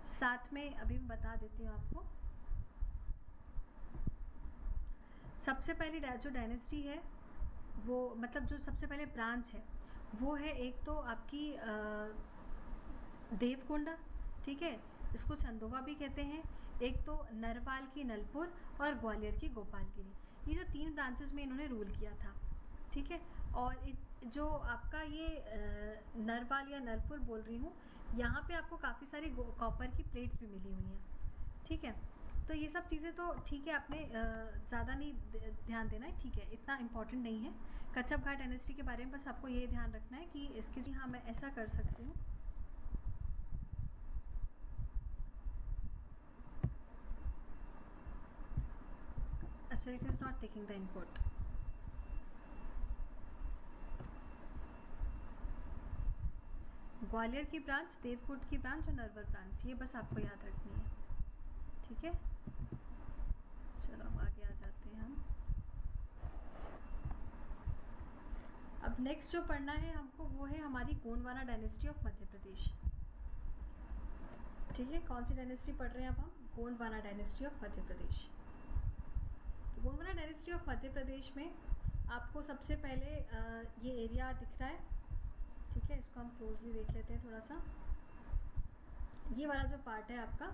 साथ में अभी मैं बता देती हूँ आपको। सबसे पहली जो डायनेस्टी है वो, मतलब जो सबसे पहले ब्रांच है वो है, एक तो आपकी देवकोंडा, ठीक है, इसको चंदोवा भी कहते हैं, एक तो नरवाल की नलपुर और ग्वालियर की गोपालगिरी। ये जो 3 ब्रांचेस में इन्होंने रूल किया था। ठीक है, और जो आपका ये नरवाल या नलपुर बोल रही हूँ, यहाँ पे आपको काफ़ी सारी कॉपर की प्लेट्स भी मिली हुई हैं। ठीक है, तो ये सब चीज़ें तो ठीक है, आपने ज़्यादा नहीं ध्यान देना है, ठीक है, इतना इम्पोर्टेंट नहीं है। कच्छप घाट डायनेस्टी के बारे में बस आपको ये ध्यान रखना है कि इसके, जी हाँ मैं ऐसा कर सकती हूँ, actually it is not taking the input. Gwalior की ब्रांच, देवकोट की ब्रांच और नरवर ब्रांच, ये बस आपको याद रखनी है। ठीक है, चलो अब आगे आ जाते हैं हम। अब नेक्स्ट जो पढ़ना है हमको वो है हमारी गोंडवाना डायनेस्टी ऑफ मध्य प्रदेश। ठीक है, कौन सी डायनेस्टी पढ़ रहे हैं अब हम? Gondwana dynasty of Madhya Pradesh. तो गोंडवाना डायनेस्टी ऑफ मध्य प्रदेश में आपको सबसे पहले ये एरिया दिख रहा है, ठीक है, इसको हम क्लोजली देख लेते हैं थोड़ा सा। ये वाला जो पार्ट है आपका,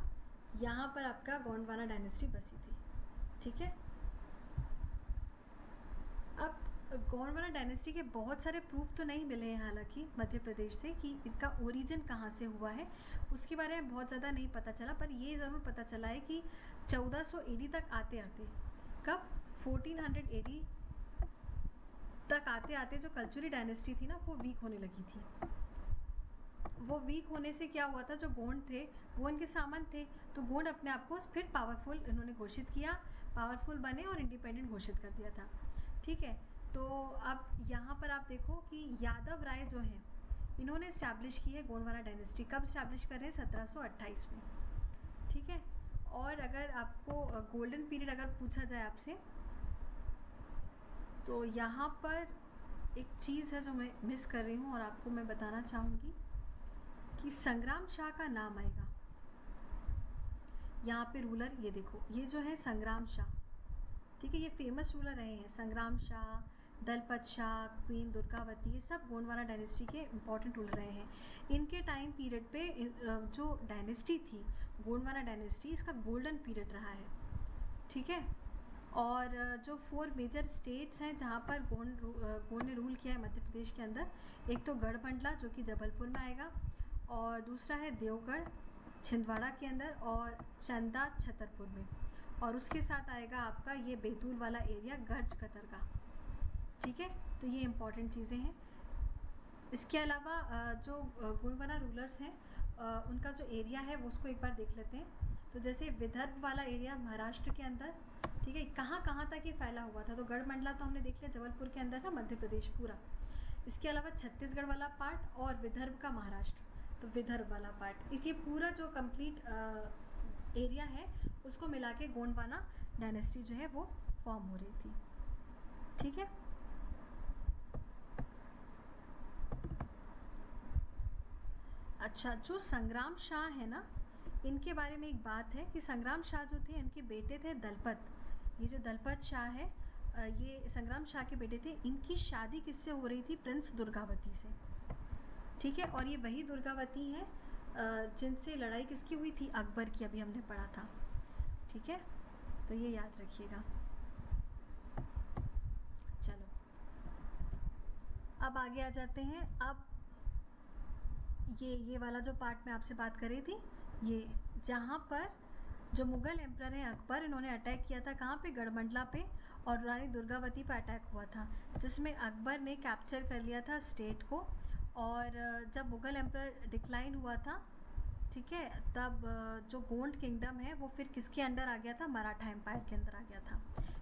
यहाँ पर आपका गोंडवाना डायनेस्टी बसी थी। ठीक है, अब गोंडवाना डायनेस्टी के बहुत सारे प्रूफ तो नहीं मिले हैं हालांकि मध्य प्रदेश से, कि इसका ओरिजिन कहाँ से हुआ है उसके बारे में बहुत ज़्यादा नहीं पता चला, पर ये ज़रूर पता चला है कि 1400 AD तक आते आते, कब 1400 AD तक आते आते जो कलचुरी डायनेस्टी थी ना, वो वीक होने लगी थी। वो वीक होने से क्या हुआ था, जो गोंड थे वो इनके सामंत थे, तो गोंड अपने आप को फिर पावरफुल इन्होंने घोषित किया, पावरफुल बने और इंडिपेंडेंट घोषित कर दिया था। ठीक है, तो अब यहाँ पर आप देखो कि यादव राय जो हैं, इन्होंने इस्टेब्लिश की है गोंडवाना डायनेस्टी। कब इस्टेब्लिश कर रहे हैं? 1728 में। ठीक है, और अगर आपको गोल्डन पीरियड अगर पूछा जाए आपसे, तो यहाँ पर एक चीज़ है जो मैं मिस कर रही हूँ और आपको मैं बताना चाहूँगी कि संग्राम शाह का नाम आएगा यहाँ पे रूलर। ये देखो, ये जो है संग्राम शाह, ठीक है, ये फेमस रूलर रहे हैं, संग्राम शाह, दलपत शाह, क्वीन दुर्गावती, ये सब गोंडवाना डायनेस्टी के इम्पॉर्टेंट रूलर रहे हैं। इनके टाइम पीरियड पे जो डायनेस्टी थी गोंडवाना डायनेस्टी, इसका गोल्डन पीरियड रहा है। ठीक है, और जो 4 मेजर स्टेट्स हैं जहाँ पर गोंड ने रूल किया है मध्य प्रदेश के अंदर, एक तो गढ़मंडला जो कि जबलपुर में आएगा, और दूसरा है देवगढ़ छिंदवाड़ा के अंदर, और चंदा छतरपुर में, और उसके साथ आएगा आपका ये बैतूल वाला एरिया गर्ज कतर का। ठीक है, तो ये इम्पॉर्टेंट चीज़ें हैं। इसके अलावा जो गोंडवाना रूलर्स हैं उनका जो एरिया है वो उसको एक बार देख लेते हैं। तो जैसे विदर्भ वाला एरिया महाराष्ट्र के अंदर, ठीक है, कहाँ कहाँ तक ये फैला हुआ था, तो गढ़मंडला तो हमने देख लिया जबलपुर के अंदर था, मध्य प्रदेश पूरा। इसके अलावा छत्तीसगढ़ वाला पार्ट और विदर्भ का महाराष्ट्र, तो विदर्भ वाला पार्ट, इस ये पूरा जो कंप्लीट एरिया है उसको मिला के गोंडवाना डायनेस्टी जो है वो फॉर्म हो रही थी। ठीक है, अच्छा, जो संग्राम शाह है ना, इनके बारे में एक बात है कि संग्राम शाह जो थे इनके बेटे थे दलपत। ये जो दलपत शाह है ये संग्राम शाह के बेटे थे। इनकी शादी किससे हो रही थी? प्रिंस दुर्गावती से। ठीक है, और ये वही दुर्गावती हैं जिनसे लड़ाई किसकी हुई थी? अकबर की, अभी हमने पढ़ा था। ठीक है, तो ये याद रखिएगा। चलो अब आगे आ जाते हैं। अब ये वाला जो पार्ट मैं आपसे बात कर रही थी, ये जहाँ पर जो मुग़ल एम्परर हैं अकबर, इन्होंने अटैक किया था कहाँ पे? गढ़मंडला पे, और रानी दुर्गावती पे अटैक हुआ था, जिसमें अकबर ने कैप्चर कर लिया था स्टेट को। और जब मुग़ल एम्परर डिक्लाइन हुआ था, ठीक है, तब जो गोंड किंगडम है वो फिर किसके अंडर आ गया था? मराठा एम्पायर के अंदर आ गया था।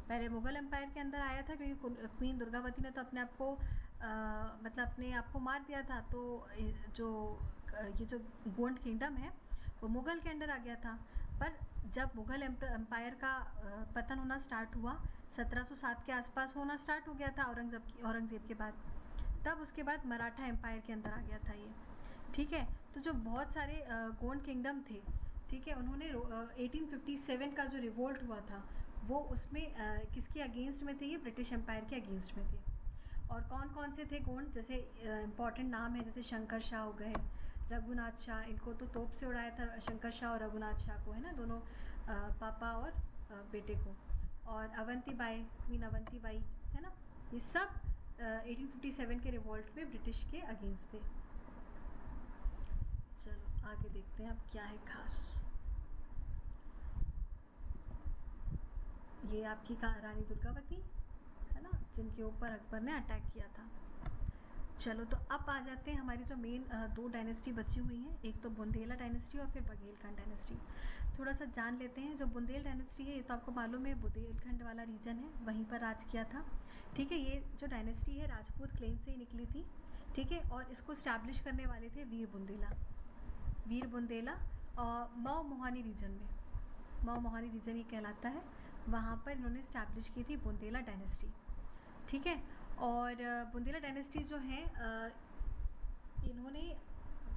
पहले मुग़ल एम्पायर के अंदर आया था क्योंकि क्वीन दुर्गावती ने तो अपने आप को मतलब अपने आप को मार दिया था, तो ये जो गोंड किंगडम है वो मुग़ल के अंडर आ गया था। पर जब मुग़ल एम्पायर का पतन होना स्टार्ट हुआ, 1707 के आसपास होना स्टार्ट हो गया था औरंगज़ेब के बाद, तब उसके बाद मराठा एम्पायर के अंदर आ गया था ये। ठीक है, तो जो बहुत सारे गोंड किंगडम थे, ठीक है, उन्होंने 1857 का जो रिवोल्ट हुआ था वो उसमें किसके अगेंस्ट में थे? ये ब्रिटिश एम्पायर के अगेंस्ट में थे। और कौन कौन से थे गोंड? जैसे इम्पॉर्टेंट नाम है, जैसे शंकर शाह हो गए, रघुनाथ शाह, इनको तो तोप से उड़ाया था शंकर शाह और रघुनाथ शाह को, है ना, दोनों पापा और बेटे को। और Avanti by, queen Avanti by, है ना, ये सब 1857 के रिवोल्ट में ब्रिटिश के अगेंस्ट थे। चलो आगे देखते हैं अब क्या है खास। ये आपकी रानी दुर्गावती है ना, जिनके ऊपर अकबर ने अटैक किया था। चलो तो अब आ जाते हैं हमारी जो मेन दो डायनेस्टी बची हुई हैं, एक तो बुंदेला डायनेस्टी और फिर बघेलखंड डायनेस्टी। थोड़ा सा जान लेते हैं। जो बुंदेल डायनेस्टी है ये तो आपको मालूम है बुंदेलखंड वाला रीजन है, वहीं पर राज किया था। ठीक है, ये जो डायनेस्टी है राजपूत क्लेन से ही निकली थी। ठीक है, और इसको इस्टेब्लिश करने वाले थे वीर बुंदेला और मऊ मोहानी रीजन में, मऊ मोहानी रीजन ये कहलाता है, वहाँ पर इन्होंने इस्टेब्लिश की थी बुंदेला डायनेस्टी। ठीक है, और बुंदेला डायनेस्टी जो है इन्होंने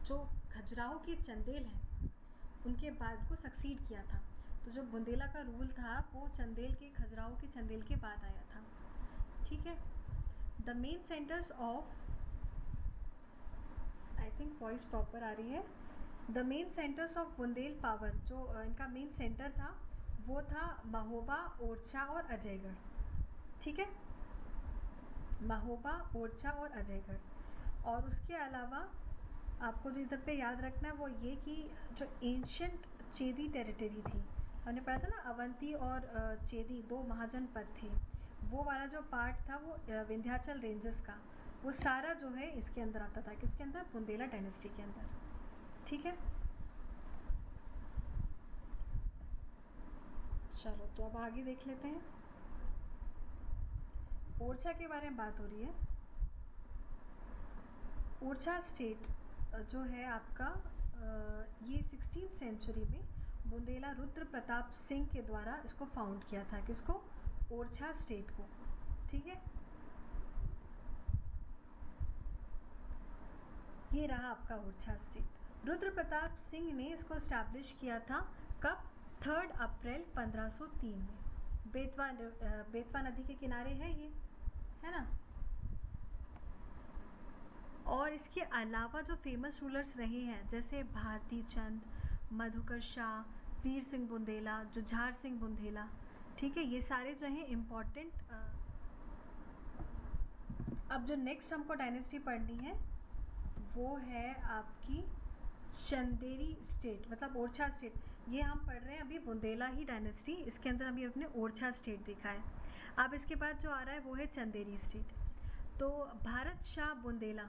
जो खजुराहो के चंदेल हैं उनके बाद को सक्सीड किया था। तो जो बुंदेला का रूल था वो चंदेल के, खजुराहो के चंदेल के बाद आया था। ठीक है, the main centres of, I think voice proper आ रही है, the main centres of Bundel power, जो इनका मेन सेंटर था वो था महोबा, ओरछा और अजयगढ़। ठीक है, महोबा, ओरछा और अजयगढ़। और उसके अलावा आपको जो इधर पे याद रखना है वो ये कि जो एंशियंट चेदी टेरिटरी थी, हमने पढ़ा था ना, अवंती और चेदी दो महाजनपद थे, वो वाला जो पार्ट था वो विंध्याचल रेंजेस का, वो सारा जो है इसके अंदर आता था। किसके अंदर? बुंदेला डायनेस्टी के अंदर। ठीक है, चलो तो अब आगे देख लेते हैं। ओरछा के बारे में बात हो रही है। ओरछा स्टेट जो है आपका ये 16th सेंचुरी में बुंदेला रुद्र प्रताप सिंह के द्वारा इसको फाउंड किया था। किसको? ओरछा स्टेट को। ठीक है, ये रहा आपका ओरछा स्टेट। रुद्र प्रताप सिंह ने इसको इस्टेब्लिश किया था कब? 3 अप्रैल 1503 में। बेतवा नदी के किनारे है ये, है ना। और इसके अलावा जो फेमस रूलर्स रहे हैं जैसे भारती चंद, मधुकर शाह, वीर सिंह बुंदेला, जुझार सिंह बुंदेला, ठीक है, ये सारे जो हैं इम्पॉर्टेंट। अब जो नेक्स्ट हमको डायनेस्टी पढ़नी है वो है आपकी चंदेरी स्टेट, मतलब ओरछा स्टेट। ये हम पढ़ रहे हैं अभी बुंदेला ही डायनेस्टी, इसके अंदर अभी अपने ओरछा स्टेट देखा है। अब इसके बाद जो आ रहा है वो है चंदेरी स्टेट। तो भारत शाह बुंदेला,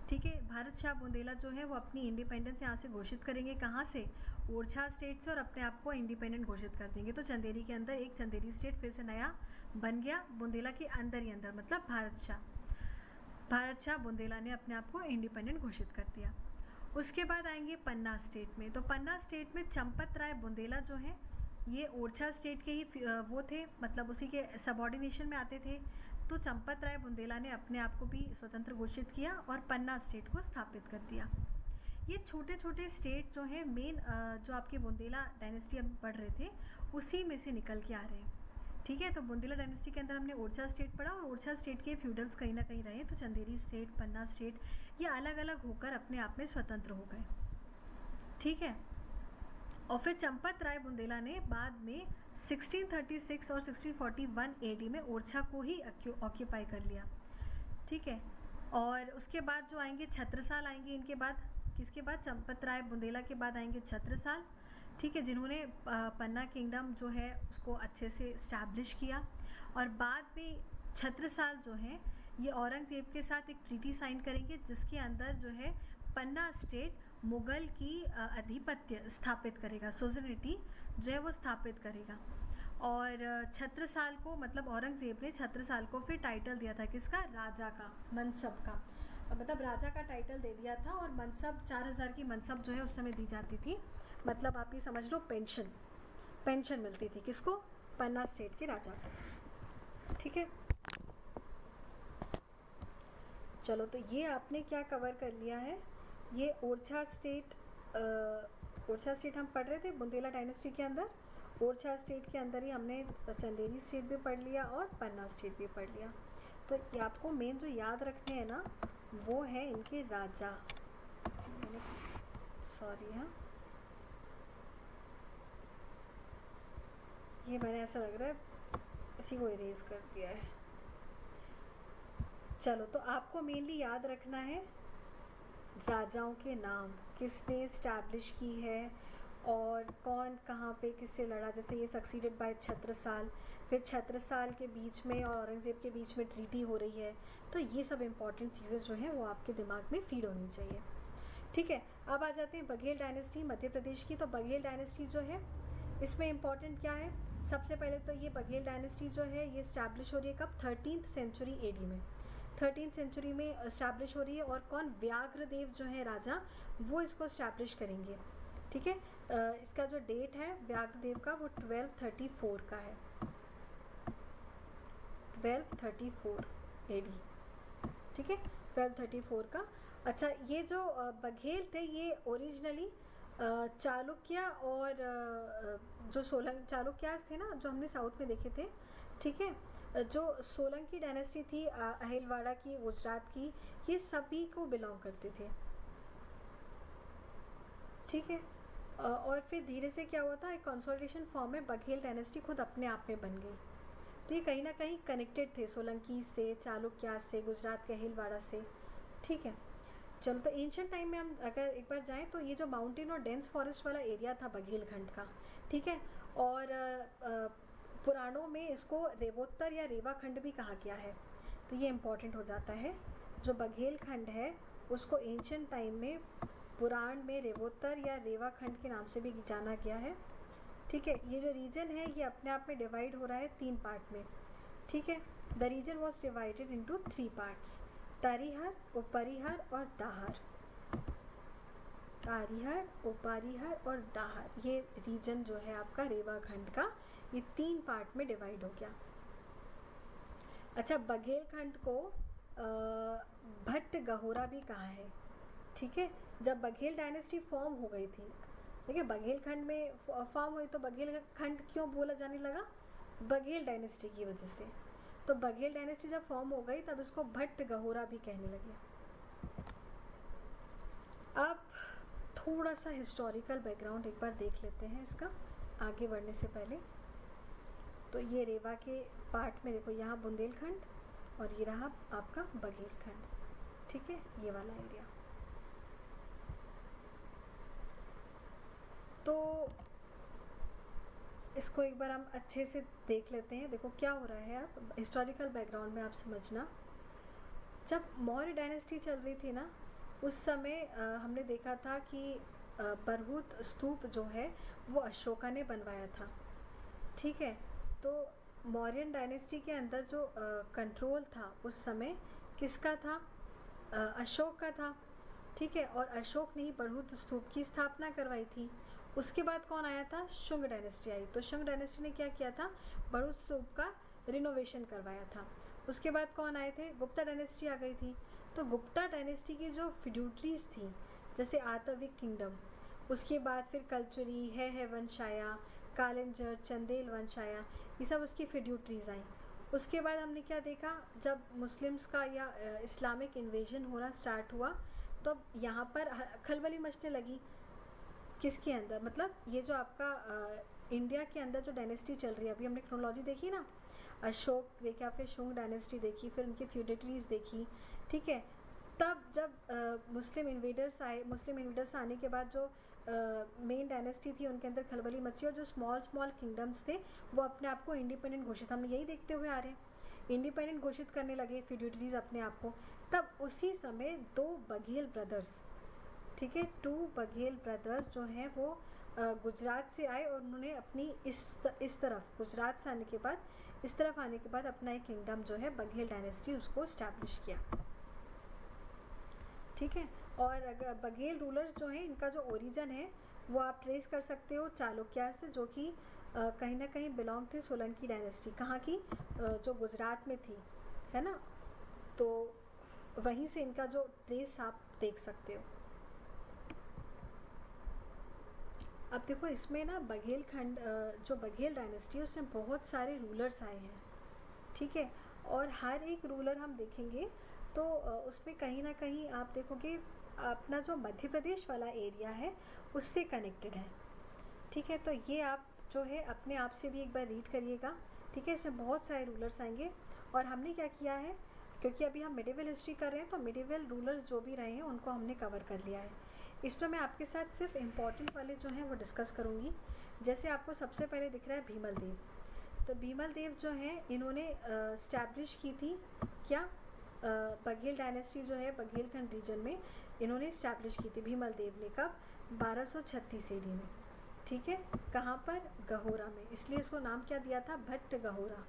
ठीक है, भारत शाह बुंदेला जो है वो अपनी इंडिपेंडेंस यहाँ से घोषित करेंगे। कहाँ से? ओरछा स्टेट से, और अपने आप को इंडिपेंडेंट घोषित कर देंगे। तो चंदेरी के अंदर एक चंदेरी स्टेट फिर से नया बन गया, बुंदेला के अंदर ही अंदर, मतलब भारत शाह बुंदेला ने अपने आप को इंडिपेंडेंट घोषित कर दिया। उसके बाद आएंगे पन्ना स्टेट में। तो पन्ना स्टेट में चंपत राय बुंदेला जो है ये ओरछा स्टेट के ही वो थे, मतलब उसी के सबऑर्डिनेशन में आते थे। तो चंपत राय बुंदेला ने अपने आप को भी स्वतंत्र घोषित किया और पन्ना स्टेट को स्थापित कर दिया। ये छोटे छोटे स्टेट जो हैं मेन जो आपके बुंदेला डायनेस्टी हम पढ़ रहे थे उसी में से निकल के आ रहे हैं। ठीक है, तो बुंदेला डायनेस्टी के अंदर हमने ओरछा स्टेट पढ़ा और ओरछा स्टेट के फ्यूडल्स कहीं ना कहीं रहे। तो चंदेरी स्टेट, पन्ना स्टेट, ये अलग अलग होकर अपने आप में स्वतंत्र हो गए। ठीक है, और फिर चंपत राय बुंदेला ने बाद में 1636 और 1641 एडी में ओरछा को ही ऑक्यूपाई कर लिया। ठीक है, और उसके बाद जो आएंगे छत्रसाल आएंगे इनके बाद। किसके बाद? चंपत राय बुंदेला के बाद आएंगे छत्रसाल। ठीक है, जिन्होंने पन्ना किंगडम जो है उसको अच्छे से इस्टेब्लिश किया। और बाद में छत्रसाल जो है ये औरंगजेब के साथ एक ट्रीटी साइन करेंगे जिसके अंदर जो है पन्ना स्टेट मुगल की आधिपत्य स्थापित करेगा, सोजनिटी जो है वो स्थापित करेगा। और छत्रसाल को, मतलब औरंगजेब ने छत्रसाल को फिर टाइटल दिया था किसका? राजा का, मनसब का, मतलब राजा का टाइटल दे दिया था। और मनसब 4000 की मनसब जो है उस समय दी जाती थी, मतलब आप ये समझ लो पेंशन मिलती थी। किसको? पन्ना स्टेट के राजा को। ठीक है, चलो तो ये आपने क्या कवर कर लिया है, ये ओरछा स्टेट हम पढ़ रहे थे बुंदेला डायनेस्टी के अंदर। ओरछा स्टेट के अंदर ही हमने चंदेरी स्टेट भी पढ़ लिया और पन्ना स्टेट भी पढ़ लिया। तो ये आपको मेन जो याद रखने हैं ना वो है इनके राजा। सॉरी, हाँ ये मैंने ऐसा लग रहा है इसी को इरेज कर दिया है। चलो, तो आपको मेनली याद रखना है राजाओं के नाम, किसने स्टैब्लिश की है और कौन कहाँ पे किससे लड़ा। जैसे ये सक्सीडेड बाय छत्रसाल, फिर छत्रसाल के बीच में और औरंगजेब के बीच में ट्रीटी हो रही है। तो ये सब इम्पॉर्टेंट चीज़ें जो हैं वो आपके दिमाग में फीड होनी चाहिए। ठीक है, अब आ जाते हैं बघेल डायनेस्टी मध्य प्रदेश की। तो बघेल डायनेस्टी जो है इसमें इम्पॉर्टेंट क्या है? सबसे पहले तो ये बघेल डायनेस्टी जो है ये स्टैब्लिश हो रही है कब? 13th सेंचुरी एडी में, 13th सेंचुरी में स्टैब्लिश हो रही है। और कौन? व्याघ्रदेव जो है राजा, वो इसको स्टैब्लिश करेंगे। ठीक है, इसका जो डेट है व्याघ्रदेव का वो 1234 का है, 1234 एडी। ठीक है, 1234 का। अच्छा, ये जो बघेल थे ये ओरिजिनली चालुक्य और जो चालुक्यास थे ना जो हमने साउथ में देखे थे। ठीक है, जो सोलंकी डायनेस्टी थी अहिलवाड़ा की, गुजरात की, ये सभी को बिलोंग करते थे। ठीक है, और फिर धीरे से क्या हुआ था, एक कंसोलिडेशन फॉर्म में बघेल डायनेस्टी खुद अपने आप में बन गई। तो ये कहीं ना कहीं कनेक्टेड थे सोलंकी से, चालुक्यास से, गुजरात के अहिलवाड़ा से। ठीक है, चलो तो एंशियंट टाइम में हम अगर एक बार जाएं तो ये जो माउंटेन और डेंस फॉरेस्ट वाला एरिया था बघेलखंड का, ठीक है, और पुराणों में इसको रेवोत्तर या रेवाखंड भी कहा गया है। तो ये इम्पॉर्टेंट हो जाता है, जो बघेलखंड है उसको एंशियंट टाइम में पुराण में रेवोत्तर या रेवाखंड के नाम से भी जाना गया है। ठीक है, ये जो रीजन है ये अपने आप में डिवाइड हो रहा है 3 पार्ट में। ठीक है, the region was divided into 3 parts, Tarihar, Uparihar और दाहर। तारीहर, उपरिहर और दाहर, ये रीजन जो है आपका रेवाखंड का, ये 3 पार्ट में डिवाइड हो गया। अच्छा, बघेलखंड को भट्ट गहोरा भी कहा है। ठीक है, जब बघेल डायनेस्टी फॉर्म हो गई थी, देखिए बघेलखंड में फॉर्म हुई तो बघेलखंड क्यों बोला जाने लगा? बघेल डायनेस्टी की वजह से। तो बघेल डायनेस्टी जब फॉर्म हो गई तब इसको भट्ट गहोरा भी कहने लगे। अब थोड़ा सा हिस्टोरिकल बैकग्राउंड एक बार देख लेते हैं इसका आगे बढ़ने से पहले। तो ये रेवा के पार्ट में देखो, यहाँ बुंदेलखंड और ये रहा आपका बघेलखंड, ठीक है, ये वाला एरिया। तो इसको एक बार हम अच्छे से देख लेते हैं। देखो क्या हो रहा है, आप हिस्टोरिकल बैकग्राउंड में आप समझना। जब मौर्य डायनेस्टी चल रही थी ना, उस समय हमने देखा था कि बरहुत स्तूप जो है वो अशोका ने बनवाया था, ठीक है। तो मौर्यन डायनेस्टी के अंदर जो कंट्रोल था उस समय किसका था, अशोक का था, ठीक है। और अशोक ने ही बरहुत स्तूप की स्थापना करवाई थी। उसके बाद कौन आया था, शुंग डायनेस्टी आई। तो शुंग डायनेस्टी ने क्या किया था, बरहुत स्तूप का रिनोवेशन करवाया था। उसके बाद कौन आए थे, गुप्ता डायनेस्टी आ गई थी। तो गुप्ता डायनेस्टी की जो फ्यूडरीज थी, जैसे आतविक किंगडम, उसके बाद फिर कलचुरी है वंश आया, कालिंजर, चंदेल वंश आया, ये सब उसकी फ्यूडरीज आई। उसके बाद हमने क्या देखा, जब मुस्लिम्स का या इस्लामिक इन्वेजन होना स्टार्ट हुआ, तो यहाँ पर खलबली मचने लगी। किसके अंदर, मतलब ये जो आपका इंडिया के अंदर जो डायनेस्टी चल रही है, अभी हमने क्रोनोलॉजी देखी ना, अशोक देखा, फिर शुंग डायनेस्टी देखी, फिर उनकी फ्यूडेटरीज देखी, ठीक है। तब जब मुस्लिम इन्वेडर्स आने के बाद जो मेन डायनेस्टी थी उनके अंदर खलबली मची, और जो स्मॉल किंगडम्स थे वो अपने आप को इंडिपेंडेंट घोषित, हम यही देखते हुए आ रहे हैं, इंडिपेंडेंट घोषित करने लगे फ्यूडेटरीज अपने आप को। तब उसी समय दो बघेल ब्रदर्स, ठीक है, 2 बघेल ब्रदर्स जो हैं वो गुजरात से आए, और उन्होंने अपनी इस तरफ गुजरात से आने के बाद, इस तरफ आने के बाद अपना एक किंगडम जो है बघेल डायनेस्टी उसको इस्टेब्लिश किया, ठीक है। और अगर बघेल रूलर्स जो हैं, इनका जो ओरिजिन है वो आप ट्रेस कर सकते हो चालुक्या से, जो कि कहीं ना कहीं बिलोंग थे सोलंकी डायनेस्टी, कहाँ की, जो गुजरात में थी, है ना। तो वहीं से इनका जो ट्रेस आप देख सकते हो। अब देखो इसमें ना बघेलखंड, जो बघेल डायनेस्टी है उसमें बहुत सारे रूलर्स आए हैं, ठीक है। और हर एक रूलर हम देखेंगे तो उसमें कहीं ना कहीं आप देखोगे अपना जो मध्य प्रदेश वाला एरिया है उससे कनेक्टेड है, ठीक है। तो ये आप जो है अपने आप से भी एक बार रीड करिएगा, ठीक है। इसमें बहुत सारे रूलर्स आएंगे, और हमने क्या किया है, क्योंकि अभी हम मिडिवल हिस्ट्री कर रहे हैं, तो मिडिवल रूलर्स जो भी रहे हैं उनको हमने कवर कर लिया है। इसमें मैं आपके साथ सिर्फ इम्पॉर्टेंट वाले जो हैं वो डिस्कस करूँगी। जैसे आपको सबसे पहले दिख रहा है भीमल देव। तो भीमल देव जो हैं इन्होंने स्टैब्लिश की थी क्या, बघेल डायनेस्टी जो है बघेलखंड रीजन में इन्होंने इस्टेब्लिश की थी भीमल देव ने, कब, 1236 AD में, ठीक है। कहाँ पर, गहोरा में, इसलिए इसको नाम क्या दिया था, भट्ट गहोरा।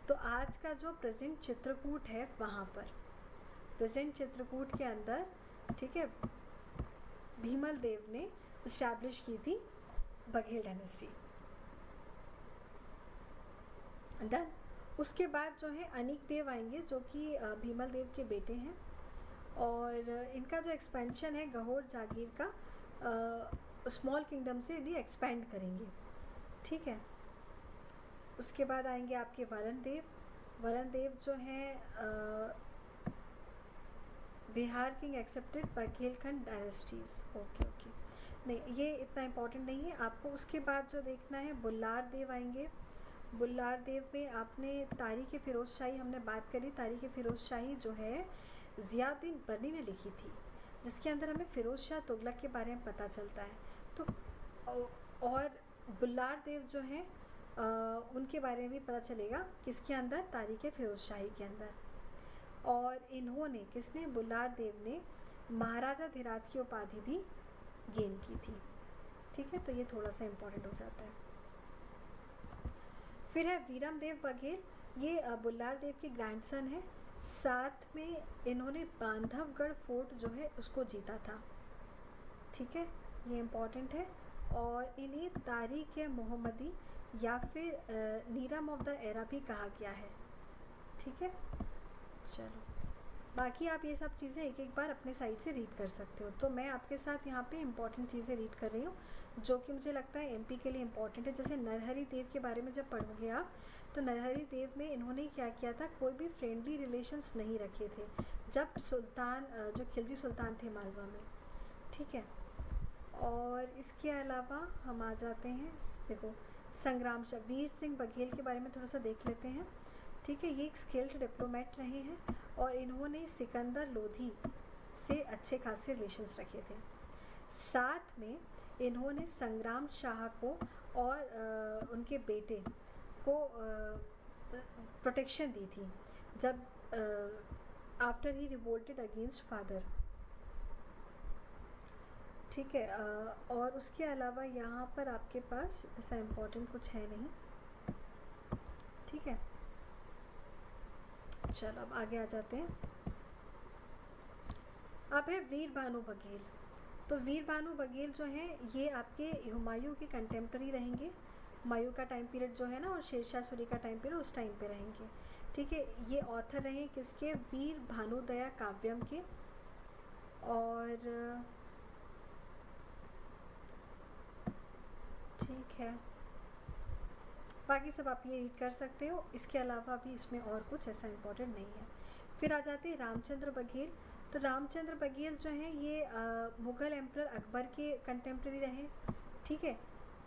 तो आज का जो प्रेजेंट चित्रकूट है वहाँ पर, प्रेजेंट चित्रकूट के अंदर, ठीक है, भीमल देव ने इस्टेब्लिश की थी बघेल डायनेस्टी, डन। उसके बाद जो है अनीक देव आएंगे, जो कि भीमल देव के बेटे हैं, और इनका जो एक्सपेंशन है गहोर जागीर का, स्मॉल किंगडम से ये एक्सपेंड करेंगे, ठीक है। उसके बाद आएंगे आपके वरण देव। वरण देव जो हैं Bihar king accepted Baghelkhand dynasties, okay okay, नहीं ये इतना इम्पोर्टेंट नहीं है आपको। उसके बाद जो देखना है बुल्लार देव आएंगे। बुल्लार देव में आपने तारीख़ फ़िरोज़ शाही, हमने बात करी, तारीख़ फ़िरोज़ शाही जो है ज़ियाउद्दीन बर्नी ने लिखी थी, जिसके अंदर हमें फ़िरोज़ शाह तुगलक के बारे में पता चलता है। तो और बुल्लार देव जो हैं उनके बारे में भी पता चलेगा, किसके अंदर, तारीख़ फ़िरोज़ शाही के अंदर। और इन्होंने, किसने, बुल्लार देव ने महाराजा धीराज की उपाधि भी गेन की थी, ठीक है। तो ये थोड़ा सा इम्पोर्टेंट हो जाता है। फिर है वीरम देव बघेल, ये बुल्लार देव के ग्रैंडसन है। साथ में इन्होंने बांधवगढ़ फोर्ट जो है उसको जीता था, ठीक है, ये इम्पॉर्टेंट है। और इन्हें तारीख़ मोहम्मदी या फिर नीरम ऑफ द एरा भी कहा गया है, ठीक है। चलो बाकी आप ये सब चीज़ें एक एक बार अपने साइड से रीड कर सकते हो। तो मैं आपके साथ यहाँ पे इम्पॉर्टेंट चीज़ें रीड कर रही हूँ जो कि मुझे लगता है एमपी के लिए इम्पॉर्टेंट है। जैसे नरहरि देव के बारे में जब पढ़ोगे आप, तो नरहरि देव में इन्होंने क्या किया था, कोई भी फ्रेंडली रिलेशंस नहीं रखे थे जब सुल्तान, जो खिलजी सुल्तान थे मालवा में, ठीक है। और इसके अलावा हम आ जाते हैं, देखो संग्राम शाह, वीर सिंह बघेल के बारे में थोड़ा सा देख लेते हैं। ठीक है, ये एक स्किल्ड डिप्लोमेट रहे हैं और इन्होंने सिकंदर लोधी से अच्छे खासे रिलेशंस रखे थे। साथ में इन्होंने संग्राम शाह को और उनके बेटे को प्रोटेक्शन दी थी जब after he revolted against father. ठीक है, और उसके अलावा यहाँ पर आपके पास ऐसा इम्पोर्टेंट कुछ है नहीं। ठीक है, चलो अब आगे आ जाते हैं। अब है वीर भानु बघेल। तो वीर भानु बघेल जो है ये आपके हुमायूं के कंटेम्प्रेरी रहेंगे। हुमायूं का टाइम पीरियड जो है ना, और शेरशाह सूरी का टाइम पीरियड उस टाइम पे रहेंगे। ठीक है, ये ऑथर रहे किसके, वीर भानुदया काव्यम के। और ठीक है, बाकी सब आप ये रीड कर सकते हो। इसके अलावा भी इसमें और कुछ ऐसा इम्पोर्टेंट नहीं है। फिर आ जाते हैं रामचंद्र बघेल। तो रामचंद्र बघेल जो हैं ये मुग़ल एम्परर अकबर के कंटेम्प्रेरी रहे। ठीक है,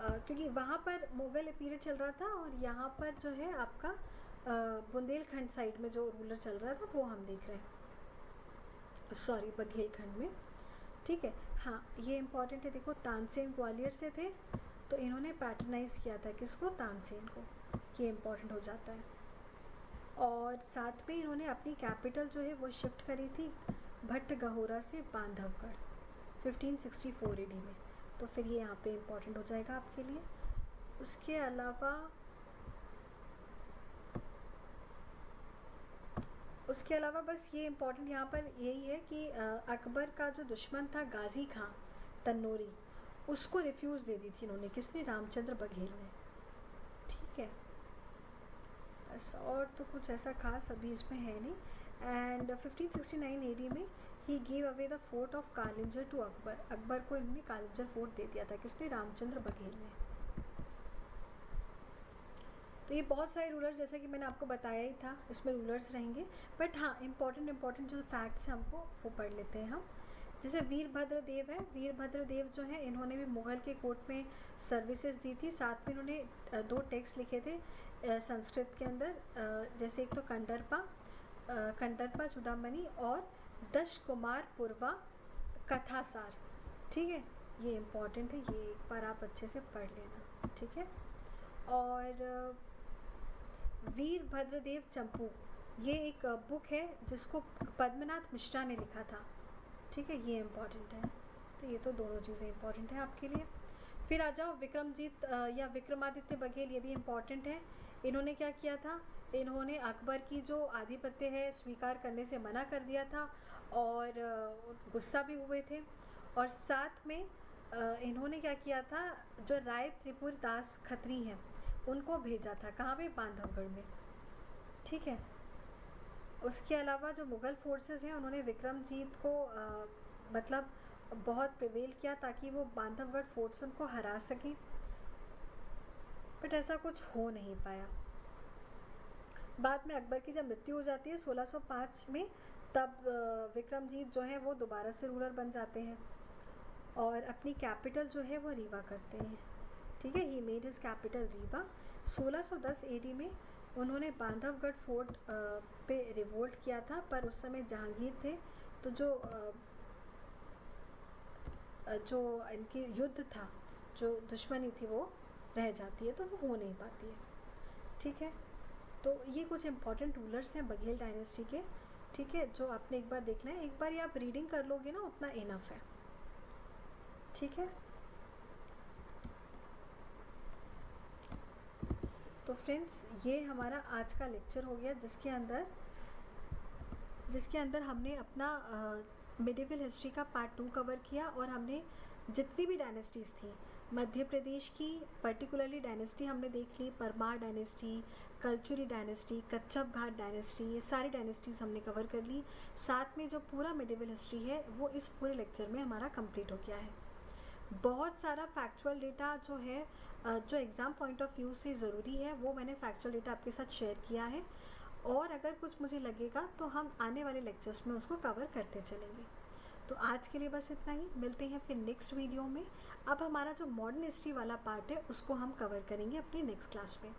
क्योंकि वहाँ पर मुग़ल पीरियड चल रहा था और यहाँ पर जो है आपका बुंदेलखंड साइड में जो रूलर चल रहा था वो हम देख रहे हैं, सॉरी बघेलखंड में। ठीक है, हाँ ये इम्पॉर्टेंट है, देखो तानसेन ग्वालियर से थे तो इन्होंने पैटर्नाइज किया था किसको, तानसेन को, ये इम्पॉर्टेंट हो जाता है। और साथ में इन्होंने अपनी कैपिटल जो है वो शिफ्ट करी थी भट्टगहोरा से बांधवगढ़ 1564 AD में, तो फिर ये यहाँ पे इम्पॉर्टेंट हो जाएगा आपके लिए। उसके अलावा बस ये इम्पॉर्टेंट यहाँ पर यही है कि अकबर का जो दुश्मन था गाजी खां तन्नूरी, उसको रिफ्यूज़ दे दी थी इन्होंने, किसने, रामचंद्र बघेल ने। ठीक है, बस और तो कुछ ऐसा खास अभी इसमें है नहीं। एंड 1569 AD में ही give away the fort of Kalinjar to Akbar. Akbar को इन्होंने कालिंजर फोर्ट दे दिया था, किसने, रामचंद्र बघेल ने। तो ये बहुत सारे रूलर्स, जैसा कि मैंने आपको बताया ही था, इसमें रूलर्स रहेंगे। बट हाँ, इम्पॉर्टेंट जो फैक्ट्स हैं हमको वो पढ़ लेते हैं हम। जैसे वीरभद्र देव है, वीरभद्र देव जो है इन्होंने भी मुग़ल के कोर्ट में सर्विसेज दी थी। साथ में इन्होंने 2 टेक्स्ट लिखे थे संस्कृत के अंदर, जैसे एक तो कंडरपा चूड़ामणि और दश कुमार पूर्वा कथासार। ठीक है, ये इम्पॉर्टेंट है, ये एक बार आप अच्छे से पढ़ लेना। ठीक है, और वीरभद्रदेव चंपू, ये एक बुक है जिसको पद्मनाथ मिश्रा ने लिखा था। ठीक है, ये इम्पॉर्टेंट है, तो ये तो दोनों चीज़ें इम्पॉर्टेंट हैं आपके लिए। फिर आ जाओ विक्रमजीत या विक्रमादित्य बघेल, ये भी इम्पॉर्टेंट है। इन्होंने क्या किया था, इन्होंने अकबर की जो आधिपत्य है स्वीकार करने से मना कर दिया था और गुस्सा भी हुए थे। और साथ में इन्होंने क्या किया था, जो राय त्रिपुर दास खत्री हैं उनको भेजा था, कहाँ पे, बांधवगढ़ में। ठीक है, उसके अलावा जो मुग़ल फोर्सेस हैं उन्होंने विक्रमजीत को मतलब बहुत प्रिवेल किया ताकि वो बांधवगढ़ फोर्ट से उनको हरा सकें, बट ऐसा कुछ हो नहीं पाया। बाद में अकबर की जब मृत्यु हो जाती है 1605 में, तब विक्रमजीत जो है वो दोबारा से रूलर बन जाते हैं और अपनी कैपिटल जो है वो रीवा करते हैं। ठीक है, he made his capital Rewa. 1610 AD में उन्होंने बांधवगढ़ फोर्ट पे रिवोल्ट किया था, पर उस समय जहांगीर थे, तो जो इनकी युद्ध था, जो दुश्मनी थी वो रह जाती है, तो वो हो नहीं पाती है। ठीक है, तो ये कुछ इम्पॉर्टेंट रूलर्स हैं बघेल डायनेस्टी के। ठीक है, जो आपने एक बार देखना है, एक बार ये आप रीडिंग कर लोगे ना, उतना इनफ है। ठीक है, तो फ्रेंड्स ये हमारा आज का लेक्चर हो गया, जिसके अंदर हमने अपना मिडिवल हिस्ट्री का पार्ट 2 कवर किया और हमने जितनी भी डायनेस्टीज़ थी मध्य प्रदेश की, पर्टिकुलरली डायनेस्टी हमने देख ली, परमार डायनेस्टी, कलचुरी डायनेस्टी, कच्छप घाट डायनेस्टी, ये सारी डायनेस्टीज़ हमने कवर कर ली। साथ में जो पूरा मिडिवल हिस्ट्री है वो इस पूरे लेक्चर में हमारा कंप्लीट हो गया है। बहुत सारा फैक्चुअल डेटा जो है, जो एग्ज़ाम पॉइंट ऑफ व्यू से ज़रूरी है, वो मैंने फैक्चुअल डेटा आपके साथ शेयर किया है, और अगर कुछ मुझे लगेगा तो हम आने वाले लेक्चर्स में उसको कवर करते चलेंगे। तो आज के लिए बस इतना ही, मिलते हैं फिर नेक्स्ट वीडियो में। अब हमारा जो मॉडर्न हिस्ट्री वाला पार्ट है उसको हम कवर करेंगे अपनी नेक्स्ट क्लास में।